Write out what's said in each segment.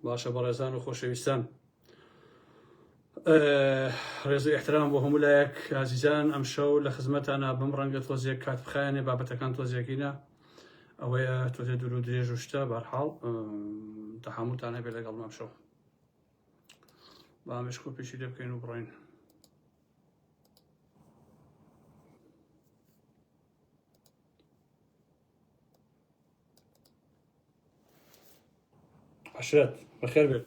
باشە بەڕێزان و خۆشەویستان ڕێز و احترام بۆ هەموو لایەک ئازیزان ئەم شەو لە خزمەتانە بەم ڕەنگە تۆزێک کات بخایەنێ بابەتەکان تۆزیەکینە ئەوەیە تۆزێ دوور و درێژ و شتە بەرحاڵ تەحموتان هەبێ لەگەڵ ئەم شەو با مشکۆ پێشی لێ بکەین و بڕۆین. عشرەت بەخێر بێت.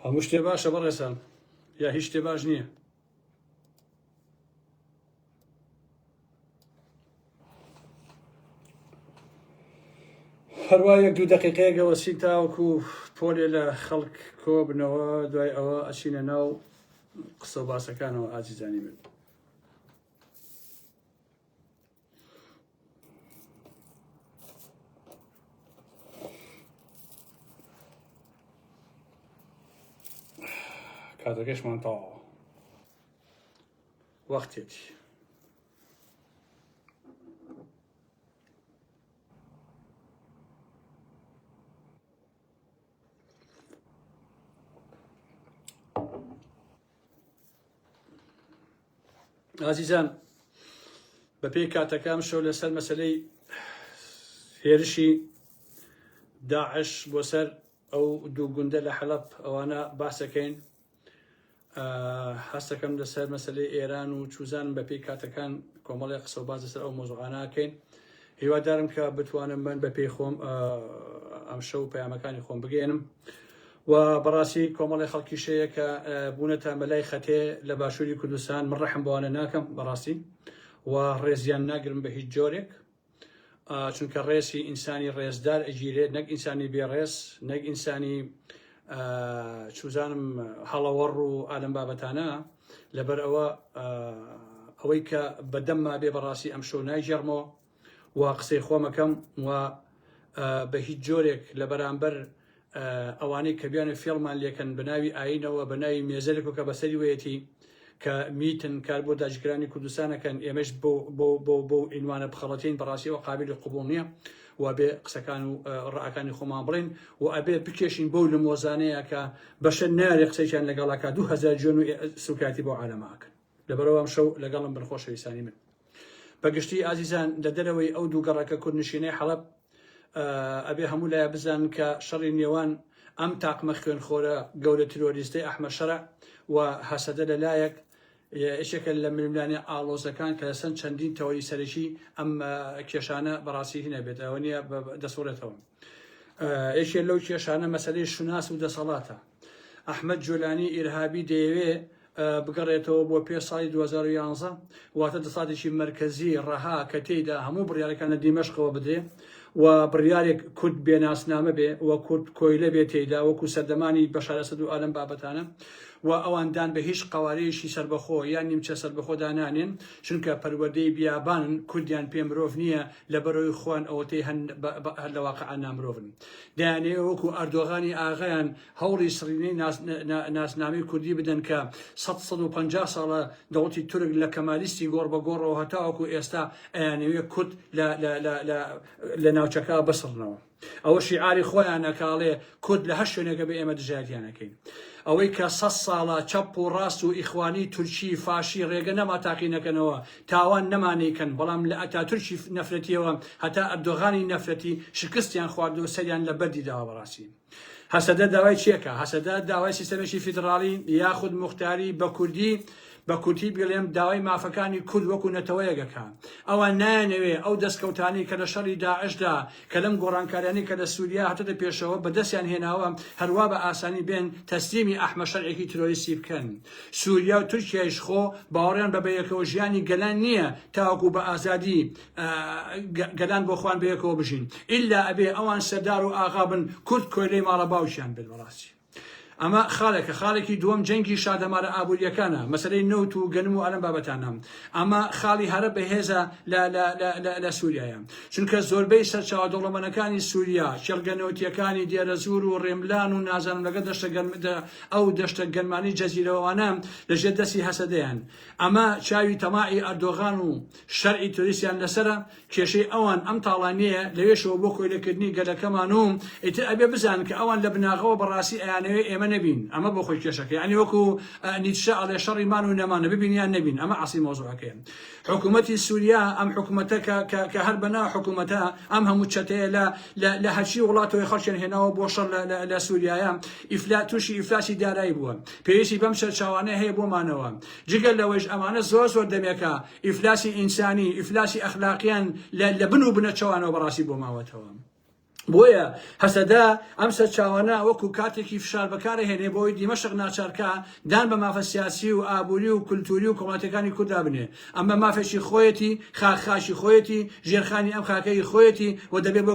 هەموو شتێ باشە بەڕێزان یا هیچ شتێ باش نییە؟ هەروە یەک دوو دەقیقەیەکە وەسی تاوەکو پۆلێ لە خەڵک کۆ بنەوە دوای ئەوە ئەچینە ناو قسە و باسەکانەوە ئازیزانی من. کاتەکەشمان تەواوە وەختێتی. ئازیزان بە پێی کاتەکەم شەو لەسەر مەسەلەی هێرشی داعش بۆ سەر ئەو دوو گوندە لە حەلەب ئەوانە باسەکەین. هەستەکەم لەسەر مەسەلەی ئێران و چوزان بە پێی کاتەکان کۆمەڵی قسە و باز لەسەر ئەو مۆزوعانەکەین. هیوادارم کە بتوانم من بە پێی خۆم ئەم شەو پەیامەکانی خۆم بگەێنم و بەڕاستی کۆمەڵی خەڵکی شەیە کە بوونەتە مەلای خەتێ لە باشووری کوردستان من ڕەحم بۆوانە ناکەم بەڕاستی و ڕێزیان ناگرم بە هیچ جۆرێک، چونکە ڕێسی ئینسانی ڕێزدار ئەگیرێت نەک ئینسانی بێڕێز، نەک ئینسانی چوزانم هەڵەوەڕ و ئالەم بابەتانە. لەبەر ئەوەی کە بەدەمما بێ بەڕاستی ئەم شەو نایژێڕمەوە و قسەی خۆمەکەم و بە هیچ جۆرێک لە بەرامبەر ئەوانەی کە بیانە فێڵمان لێکەن بەناوی ئاینەوە بەناوی مێزەرێک کە بەسەری وەیەتی کە میتن کار بۆ داگیرانی کوردستانەکەن ئێمەش بۆ ئینوانە بخەڵەتین بەڕاستیەوە قابلی قبوڵ نییە و ئەبێ قسەکان و ڕائەکانی خۆمان بڵین و ئەبێ بکێشین بەو لە مۆزانەیە کە بەشە نارێ قسەیان لەگەڵاکە 2000 جۆن و سوکاتی بۆ عالەماکەن. لەبەرەوە ئەم شەو لەگەڵم بن خۆشەویستانی من. بەگشتی ئازیزان لە دەرەوەی ئەو دوو گەڕەکە کوردنشینەی حەلەب ئەبێ هەموو لایە بزانن کە شەڕی نێوان ئەم تاقمە خوێنخۆرە گەورە ترۆریستەی ئەحمەد شەرع و هەسەدە لەلایەک یەکێکە لە ململانی ئاڵۆزەکان کە لەسەر چەندین تەوەری سەرەکی ئەم کێشانە بەڕاستی هینە بێت ئەوە نییە دەسوڕێتەوە. یەکێ لەو کێشانە مەسەلەی شوناس و دەسەڵاتە. ئەحمەد جۆلانی ئیرهابی دەیەوێ بگەڕێتەوە بۆ پێ ساڵی 2011 واتە دەسەڵاتێکی مرکزی ڕەها کە تێیدا هەموو بڕیارەکان لە دیمەشقەوە بدرێ و بڕیارێک کورد بێناسنامە بێ و کورد کۆیلە بێ تێیدا وەکو سەردەمانی بەشار ئەسەد و ئالەم بابەتانە و ئەواندان بە هیچ قەوارەیەشی سربەخۆ یان نیمچە سربەخۆدا نانێن، چونکە پەروەردەی بیابانن کوردیان پێ مرۆڤ نییە لە بەرەوەی خۆیان ئەوەتەی هەر لە واقعان نامرۆڤن. دەیانەوێ وەکو ئەردۆغانی ئاغایان هەوڵی سڕینەی ناسنامەی کوردی بدەن کە 150 ساڵە دەوڵەتی تورک لە کەمالیستی گۆڕ بە گۆڕەوە هەتاوەکو ئێستا ئەیانەوێ کورد لە ناوچەکە بەسڕنەوە. ئەوە شیعاری خۆیان نەکاڵێ کورد لە هەر شوێنێکە بە ئێمە دژایەتیانەکەین. ئەوەی کە 100 ساڵە چەپ و ڕاست و ئیخوانی تورکی فاشی ڕێگە نەما تاقینەکەنەوە تاوان نەمانەیکەن، بەڵام لە ئەتاتورکی نەفرەتیەوە هەتا ئەردۆغانی نەفرەتی شکستیان خواردەوە سەریان لە بەردی داوە. بەڕاستی هەسەدە داوای چیەکە؟ هەسەدە داوای سیستەمێکی فیدراڵی یاخود موختاری بە کوردی بە کورتی بڵێم داوای مافەکانی کورد وەکو نەتەوەیەکەکە. ئەوە نایانەوێ ئەو دەستکەوتانی کە لە شەڕی داعشدا کە لەم گۆڕانکاریانی کە لە سووریا هاتۆتە پێشەوە بەدەستیان هێناوە هەروە بە ئاسانی بێن تەسلیمی ئەحمەد شەرعێکی ترۆریستی بکەن. سووریا و تورکیایش خۆ باوەڕیان بە بەیەکەوە ژیانی گەلان نییە تاوەکو بە ئازادی گەلان بۆ خوان بەیەکەوە بژین، ئیلا ئەبێ ئەوان سەردار و ئاغا بن کورد کۆیلەی ماڵە باوشیان بێت. بەڕاستی ئەمە خاڵێکی دووەم جەنگی شادەمارە ئابوووریەکانە مەسەلەی نەوت و گەنم و ئەلەم بابەتانە ئەمە خاڵی هەرە بەهێزە لە سووریایە چونکە زۆربەی سەرچاوە دەوڵەمەندەکانی سووریا شێڵگەنەوتیەکانی دێرە زور و ڕێملان و نازانم لەگە ئەو دەشتە گەنمانی جەزیرەوانە لەژێر دەستی هەسەدەیان ئەمە چاوی تەماعی ئەردۆغان و شەرعی توریستیان لەسرە کێشەی ئەوان ئەم تاڵانیە لەوێشەوە بۆ کۆیلەکردنی گەلەکەمان و ئیتر ئەبێ بزان کە ئەوان لە بناغەوە بەڕاستی ئەیانەوێ ئێمە نەبین ئەمە بۆ خۆی کێشەکە ینی وەکو نیتشە ئەڵێ شەڕیمان و نەمانە ببینیان نەبین ئەمە عەسی مۆزوعەکەیە حکوومەتی سووریا ئەم حکوومەتە کە هەر بەناو حکوومەتە ئەم هەموو چەتەیە لە هەرچی وڵاتەوەی خەڵکیان هێناوە بۆ شەڕ لە سووریایە تووشی ئیفلاسی دارایی بووە پێویستی بەم سەرچاوانەیە هەیە بۆمانەوە جگەل لەوەش ئەمانە زۆر دەمێکە ئیفلاسی ئینسانی ئیفلاسی ئەخلاقیان لە بن و بنەچەوانەوە بەڕاستی بۆ ماوەتەوە بۆیە هەسەدا ئەم سەرچاوانە وەکو کاتێکی فشار بەکارهێنێ بۆی دیمەشق ناچارکە دان بە مافە سیاسی و ئابووری و کولتوری و کۆمەڵاتەکانی کووردا بنێ ئەمە مافێکی خۆیەتی خاخاشی خۆیەتی ژێرخانی ئەم خاکەی خۆیەتی و دەبێت بۆ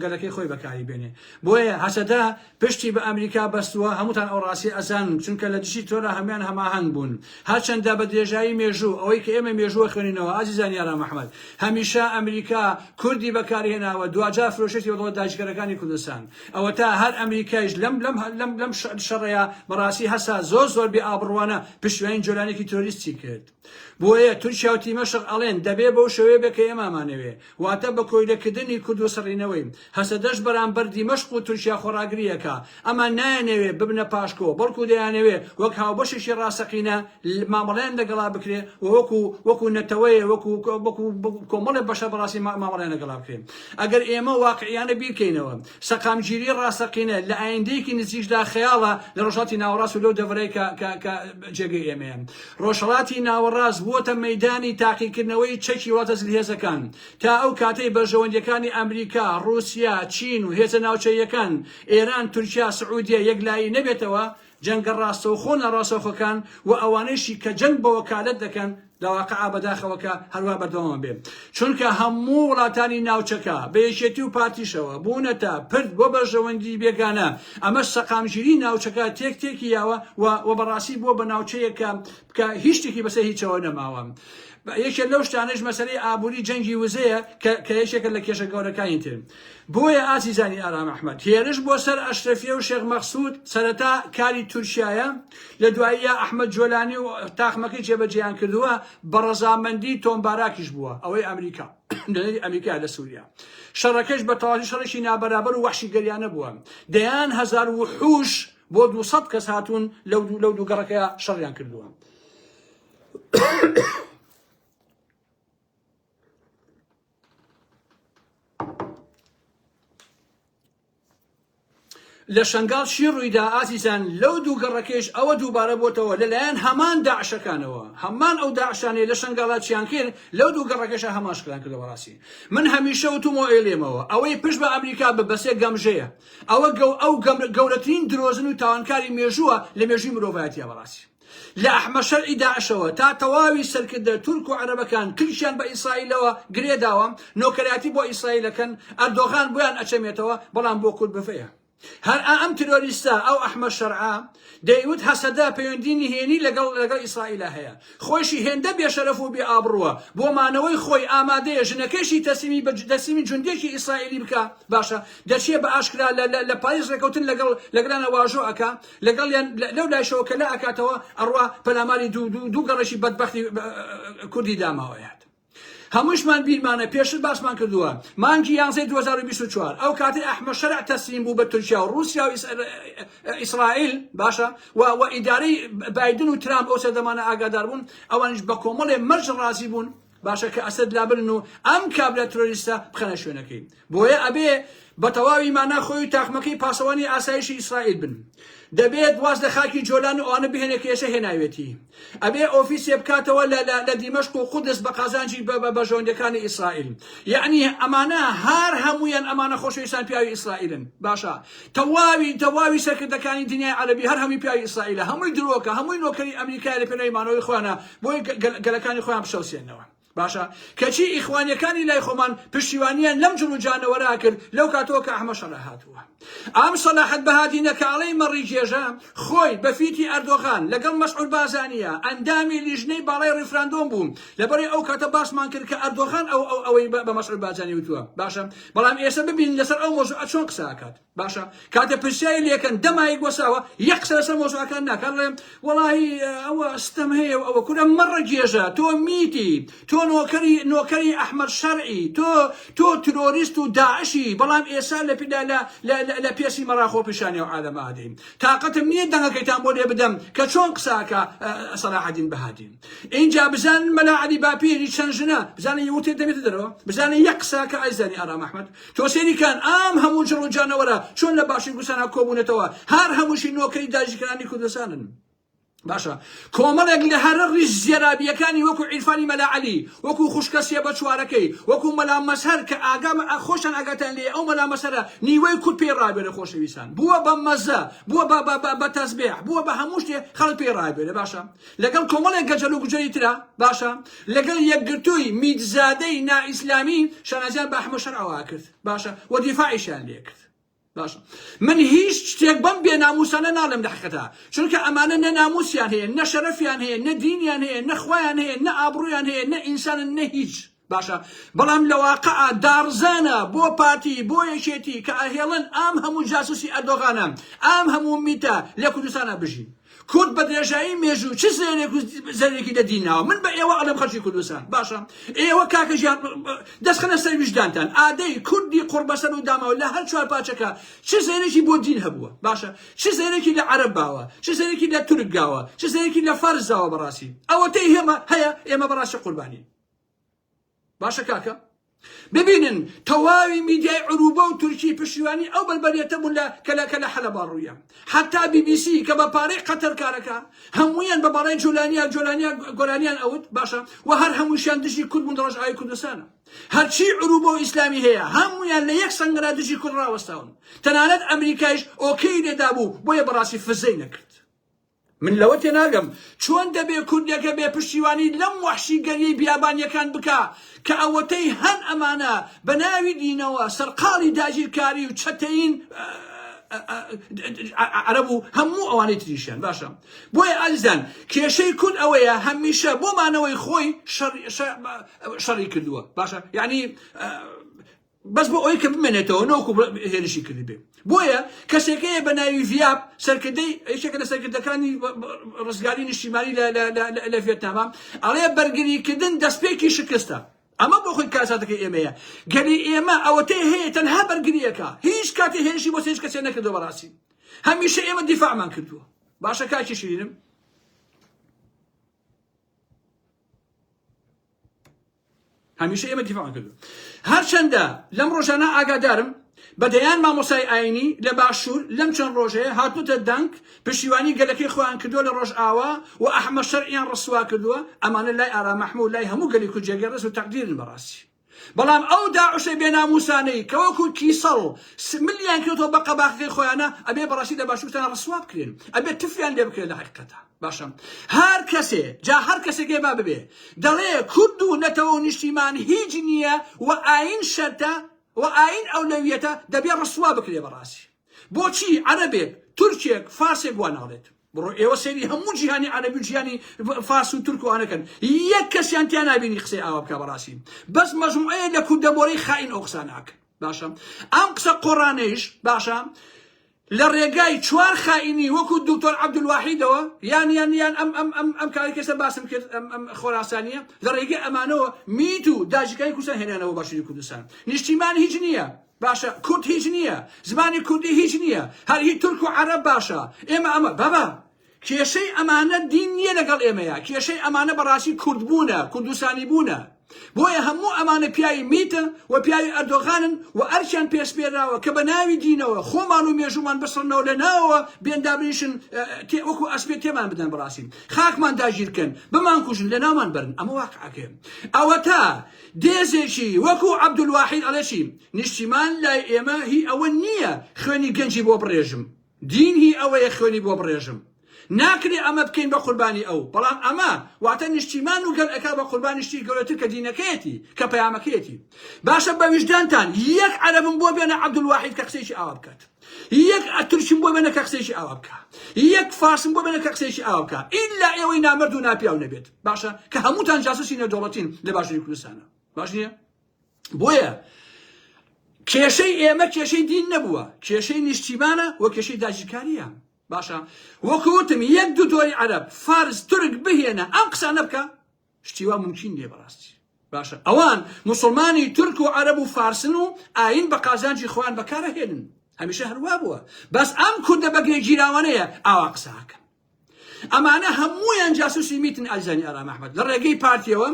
گەلەکەی خۆی بەکاری بێنێ بۆیە هەسەدا پشتی بە ئەمریکا بەستووە هەمووتان ئەو ڕاستی ئەزان چونکە لە دشی تۆرە هەمان هەماهەنگ بوون هەرچەندە بە درێژایی مێژوو ئەوەی کە ئێمە مێژووە خوێنینەوە ئازیزان یاران محەممەد هەمیشە ئەمریکا کوردی بەکارهێناوە دوجار فرۆشەتی وڵات داگیرەکانی کوردستان ئەوە تا هەر ئەمریکایش لەم شەڕەیە بەڕاستی هەسا زۆر بێ ئابڕوانە پشتیوانی جۆلانێکی تۆریستی کرد بۆیە تورکیا و تیمەشق ئەڵێن دەبێ بەو شێوەیە بێ کە ئێمامانەوێ واتە بە کۆیلەکردنی کورد و سەڕینەوەی هەسەدەش بەرامبەر دیمەشق و تورکیا خۆراگریەکە ئەمە نایەنەوێ ببنە پاشکۆ بەڵکو دەیانەوێ وەک هاوبەشێکی ڕاستەقینە مامەڵەیان لەگەڵا بکرێ و وەکو نەتەوەیە وەکو کۆمەڵێک بەشە بەڕاستی مامەڵەیان لەگەڵا بکرێن ئەگەر ئێمە واقعیانە بیرکەینەوە سەقامگیری ڕاستەقینە لە ئایندەیەکی نزیکدا خەیاڵە لە ڕۆژهەڵاتی ناوەڕاست و لەو دەڤەرەی کە جێگەی ئێمەیە ڕۆژهەڵاتی ناوەڕاست بووەتە مەیدانی تاقیکردنەوەی چەکی وڵاتە جلهێزەکان تا ئەو کاتەی بەرژەوەندیەکانی ئەمریکا رووسیا چین و هێزە ناوچەیەکان ئێران تورکیا سعودیە یەکلایی نەبێتەوە جەنگە ڕاستەوخۆ نەڕاستەوخۆکان و ئەوانەیشی کە جەنگ بە وەکالەت دەکەن لەواقع بەداخەوەکە هەروە بەردەوام بێ چونکە هەموو وڵاتانی ناوچەکە بە یەکێتی و پارتیشەوە بوونەتە پرد بۆ بەرژەوەندی بێگانە ئەمە سەقامگیری ناوچەکە تێکی یاوە و بەڕاستی بۆ بە ناوچەیەکە کە هیچ شتێکی بەسەر هیچەوە نەماوە یەکێ لەو شتانەش مەسەلەی ئابووری جەنگی وزەیە کە یەکێکە لە کێشە گەورەکانی تر بۆیە ئازیزانی ئارام ئەحمەد هێرش بۆ سەر ئەشرەفیە و شێخ مەخسوود سەرەتا کاری تورکیایە لە دواییە ئەحمەد جۆلانی و تاخمەکەی جێبەجێیان کردووە بە ڕەزامەندی تۆمباراکیش بووە ئەوەی ئەمریکا ئەمریکا لە سووریا شەڕەکەش بە تەواوی شەڕێکی نابەرابەر و وەحشی گەریانە بووە دەیان هەزار وحوش بۆ 200 کەس هاتوون لەو دوو گەڕەکەیە شەڕیان کردووە لە شنگال شی ڕوویدا ئازیزان لەو دوو گەڕەکەش ئەوە دووبارە بۆتەوە لەلایەن هەمان داعشەکانەوە هەمان ئەو داعشانەیە لە شنگاڵات چیان کرد لەو دوو گەڕەکەشە هەمان شکلان کردەوە ڕاستی من هەمیشە وتومەوە ئێلێمەوە ئەوەی پشت بە ئەمریکا بەسێ گەمژەیە ئەوە ئەو گەورەترین درۆزن و تاوانکاری مێژووە لە مێژووی مرۆڤایەتیە بەڕاستی لە ئەحمە شەرعی داعشەوە تا تەواوی سەرکردە تورک و عەرەبەکان کلشیان بە ئیسرائیلەوە گرێداوە نۆکەراتی بۆ ئیسرائیلەکەن ئەردۆغان بۆیان ئەچەمێتەوە بەڵام بۆ کورد بفەیە هەر ئەم ترۆریستە ئەو ئەحمە شەرعا دەیوت هەسەدا پەیوەندینی هێنی لەگەڵ ئیسرائیلە هەیە خۆشی هێندە بێشەرەف و بێ ئابڕووە بۆ مانەوەی خۆی ئامادەیە ژنەکەشی دەسیمی جوندێکی ئیسرائیلی بکە باشە دەچێت بە ئاشکرا لە پاریس ڕێکەوتن لەگەڵانە واژۆ ئەکا لەگەڵیان لەو لایشەوە کە لە ئەکاتەوە ئەڕوا پەلاماری دوو گەڕەشی بەدبەختی کوردی داماوەیە هەمووشمان بیرمانە پێشتر باسمان کردووە مانگی 11 2024 ئەو کاتی ئەحمە شەرع تەسلیم بوو بە تورکیا و رووسیا و ئیسرائیل باشە و ئیدارەی بایدن و ترامپ ئەو سەردەمانە ئاگادار بوون ئەوانش بە کۆمەڵێ مەرج ڕازی بوون باشە کە ئەسەد لابرن و ئەم کابرا ترۆریستە بخەنە شوێنەکەی بۆیە ئەبێ بە تەواوی مانا خۆی و تاقمەکەی پاسەوانی ئاسایشی ئیسرائیل بن دەبێت واز لە خاکی جۆلان و ئەوانە بهێنێ کە ئێستا هێناوێتی ئەبێ ئۆفیسێ بکاتەوە لە دیمەشق و قودس بە قازانجی بەژەوەندەکانی ئیسرائیل یعنی ئەمانە هەر هەمویان ئەمانە خۆشەویستان پیاوی ئیسرائیلن باشە تەواوی سەرکردەکانی دنیای عەرەبی هەر هەمووی پیاوی ئیسرائیلە هەمووی درۆکە هەمووی نۆکەری ئەمریکای لە پێناوی مانەوەی خۆیانە بۆی گەلەکانی خۆیان بشەوسێنەوە باشە کەچی ئیخوانیەکانی لای خۆمان پشتیوانیان لەم جلوجانەوەرا کرد لەو کاتەوە کە ئەحمەد شەڕە هاتووە ئام سەلاحەت بەهادینە کاڵەی مەڕی جێژە خۆی بەفیتی ئەردۆغان لەگەڵ مەسعود بازانیە ئەندامی لیژنەی باڵای ڕیفراندۆم بووم لەبەرەی ئەو کاتە باسمان کرد کە ئەردۆغان ئەوەی بە مەسعود بازانی وتووە باشە بەڵام ئێستا ببین لەسەر ئەو مۆزوعە چۆن قساکات باشە کاتە پرسیایی لێکەن دەمایی گۆساوە یەک قسە لەسەر مۆزوعەکان ناکات ڵێم وەڵاهی ئەوە ستەم هەیە و ئەوە کورە مەڕە جێژە تۆ میتی تۆ نۆکەری ئەحمەد شەرعی تۆ ترۆریست و داعشی بەڵام ئێستا لە پێسی مەراخۆ پیشانی و عالەمە ئادەین تااقەتم نییە دەنگەکەیتان بۆ لێ بدەم کە چۆن قساکە سەلاحەدین بەهادین اینجا بزانن مەلا عەلی باپیری چەند ژنە بزانن یوتێ دەمێتە دەرەوە بزانن یەک قساکە ئایزانی ئارام ئەحمەد تۆ سێریکان ئام هەموو جڕوجانەوەرە چۆن لە باشی گوسانە کۆبوونێتەوە هەر هەمووشی نۆکەری داژیکرانی کوردستانن باشە کۆمەڵێک لە هەرە ڕیش زێرابیەکانی وەکو عیرفانی مەلا عەلی وەکو خوشکەسیە بە چوارەکەی وەکو مەلا مەسهەر کە خۆشان ئاگاتان لێ ئەو مەلا مەسهەرە نیوەی کورد پێی ڕابێرە خۆشەویستان بووە بە مەزە بووە بە تەسبیح بووە بە هەموو شتێ خەڵک پێی ڕابێرە باشە لەگەڵ کۆمەڵێک گەجەل و گوجەری ترە باشە لەگەڵ یەکگرتووی میرزادەی نائیسلامی شانازیان بە ئەحمەد شەرعەوە کرد باشە و دیفاعیشیان لێ کرد باشە من هیچ شتێک بەم بێناموسانە ناڵێم لە حقیقەتە چونکە ئەمانە نە ناموسیان هەیە نە شەرەفیان هەیە نە دینیان هەیە نە خوایان هەیە نە ئابڕوویان هەیە نە ئینسانن نە هیچ باشە بەڵام لە واقعە دارزانە بۆ پارتی بۆ یەکێتی کە ئەهێڵن ئام هەموو جاسوسی ئەردۆغانە ئام هەموو میتە لە کوردستانە بژین کورد بە درێژایی مێژوو چ زەرێکی دەدیناوە من بە ئێوە ئەڵێم خەڵکی کوردستان باشە ئێوە کاکە ژیان دەستخەنە سەر ویژدانتان ئادەی کوردی قوربەسەر و داماوە لە هەر چوار پاچەکە چ زەرێکی بۆ دین هەبووە باشە چ زەرێکی لە عەرەب باوە چ زەرێکی لە تورک گاوە چ زەرێکی لە فارس داوە بەڕاستی ئەوە تێی هەیە ئێمە بەڕاستی قوربانی باشە کاکە ببینن تەواوی میدیای عروبە و تورکی پشتیوانی ئەو بەلبەرێتە بوون کە لە حەلەبا ڕوویە حتا BBC کە بە پارەی قەتەر کارەکە هەموویان بە بەڕای جۆلانیا گۆرانیان ئەوت باشە و هەر هەمووشیان دژی کورد بوون ڕۆژئاوای کوردستانە هەرچی عروبە و ئیسلامی هەیە هەموویان لە یەک سەنگەرا دژی کورد ڕاوەستاون تەنانەت ئەمریکایش ئۆکەی لێدا بوو بۆیە بەڕاستی فزەی نەکرد من لەوە تێناگەم چۆن دەبێ کوردێکە بێ پشتیوانی لەم وەحشی گەریەی بیابانیەکان بکە کە ئەوەتەی هەن ئەمانە بە ناوی دینەوە سەرقاڵی داگیرکاری و چەتەین عەرەب و هەموو ئەوانەی تریشیان باشە بۆیە ئازیزان کێشەی کورد ئەوەیە هەمیشە بۆمانەوەی خۆی شەڕی کردووە باشە یعنی بەس بۆ ئەوەی کە بمێنێتەوە نەوەکو هێرشی کردی بێ بۆیە کەسێکەیە بە ناوی ڤیاب سەرکردەی یەکێکە لە سەرکردەکانی ڕزگاری نیشتیمانی لە ڤێتنامە ئەڵێ بەرگریکردن دەستپێکی شکستە ئەمە بۆ خۆی کاساتەکەی ئێمەیە گەری ئێمە ئەوەتەی هەیە تەنها بەرگریەکە هیچ کاتی هێرشی بۆ هیچ کەسێ نەکردەوە بەڕاستی هەمیشە ئێمە دیفاعمان کردووە باشە کاکی شیرینم هەمیشە ئێمە دیفاعمان کردووە هەرچەندە لەم ڕۆژانە ئاگادارم بەدەیان مامۆسای ئاینی لە باشوور لەم چەند ڕۆژەیە هاتوتە دەنگ پشتیوانی گەلەکەی خۆیان کردووە لە ڕۆژئاوا و ئەحمەد شەرعیان ڕسوا کردووە ئەمانە لای ئارام مەحموود لای هەموو گەلی کوردی ڕێز و تەقدیرن بەڕاستی بەڵام ئەو داعشەی بێناموسانەی کە وەکو کیسەڵ ملیان کردەوە بە قەباقەکەی خۆیانە ئەبێ بەڕاستی لە باشوورتان ڕسوا بکرێن ئەبێ تفیان لێ بکرێن لە حقیقەتە باشە هەر کەسێ جا هەر کەسێکێ با ببێ دەڵێ کورد و نەتەوە و نیشتیمان هیچ نییە و ئاین شەرتە و ئاین ئەولەویەتە دەبێ ڕسوا بکرێ بەڕاستی بۆچی عەرەبێک تورکێک فارسێک وا ناڵێت بڕۆ ئێوە سەیری هەموو جیهانی عەرەبی و جیهانی فارس و تورک وانەکەن یەک کەسیان تیا نابینی قسەی ئاوا بکە بەڕاستی بەس مەجموعەیە لە کوردەبۆرەی خائین ئەو قسە ناکەن باشە ئەم قسە قۆڕانەیش باشە لە ڕێگای چوار خائینی وەکو دکتۆر عەبدولواحیدەوە یان ئەم کاری کەسە باسم کرد ئەم خۆراسانیە لە ڕێگای ئەمانەوە میت و داژیکاری کوردستان هێنانەوە باشووری کوردستان نیشتیمان هیچ نییە باشە کورد هیچ نییە زمانی کوردی هیچ نییە هەر هی تورک و عەرەب باشە ئێمە ئەمە بابا کێشەی ئەمانە دین نییە لەگەڵ ئێمەیە کێشەی ئەمانە بەڕاستی کوردبوونە کوردستانی بوونە بۆیە هەموو ئەمانە پیاوی میتە و پیاوی ئەردۆغانن و ئەرچیان پێشپێراوە کە بە ناوی دینەوە خۆمان و مێژومان بسڕنەوە لە ناوەوە بێندابنیشن وەکو ئەسپێ تێمان بدەن بەڕاستی خاکمان داگیرکەن بمان کوژن لە ناومان برن ئەمە واقعەکە ئەوە تا دێزێکی وەکو عەبدولواحید ئەڵێشی نیشتیمان لای ئێمە هی ئەوە نییە خوێنی گەنجی بۆ بڕێژم دین هی ئەوەیە خوێنی بۆ بڕێژم ناکرێ ئەمە بکەین بە قوربانی ئەو بەڵام ئەمە واتە نیشتیمان و گەل ئەکا بە قوربانی شتی گەورەتر کە دینەکەیەتی کە پەیامەکەیەتی باشە بە ویژدانتان یەک عەرەبم بۆ بێنە عەبدولواحید کە قسەیەکی ئاوا بکات یەک تورکیم بۆ بێنە کە قسەیەکی ئاوا بکە یەک فارسم بۆ بێنە کە قسەیەکی ئاوا بکە ئیلا ئێوەی نامەرد و ناپیاو نەبێت باشە کە هەمووتان جاسوسی نێودەوڵەتین لە باشووری کوردستانە باش نییە بۆیە کێشەی ئێمە کێشەی دین نەبووە کێشەی نیشتیمانە وە کێشەی داگیرکاریە باشە وەکوتم یەک دوو دۆی عەرەب فارس تورک بهێنە ئەم قسانە بکە شتیوا ممکن نییە بەڕاستی باشە ئەوان مسلمانی تورک و عەرەب و فارسن و ئاین بە قازانجی خۆیان بەکارەهێنن هەمیشە هەروە بووە بەس ئەم کوردە بەگرێ جیراوانەیە ئاوا قساکەن ئەمانە هەموویان جاسوسی میتن ئازانی ئارام ئەحمەد لە ڕێگەی پارتیەوە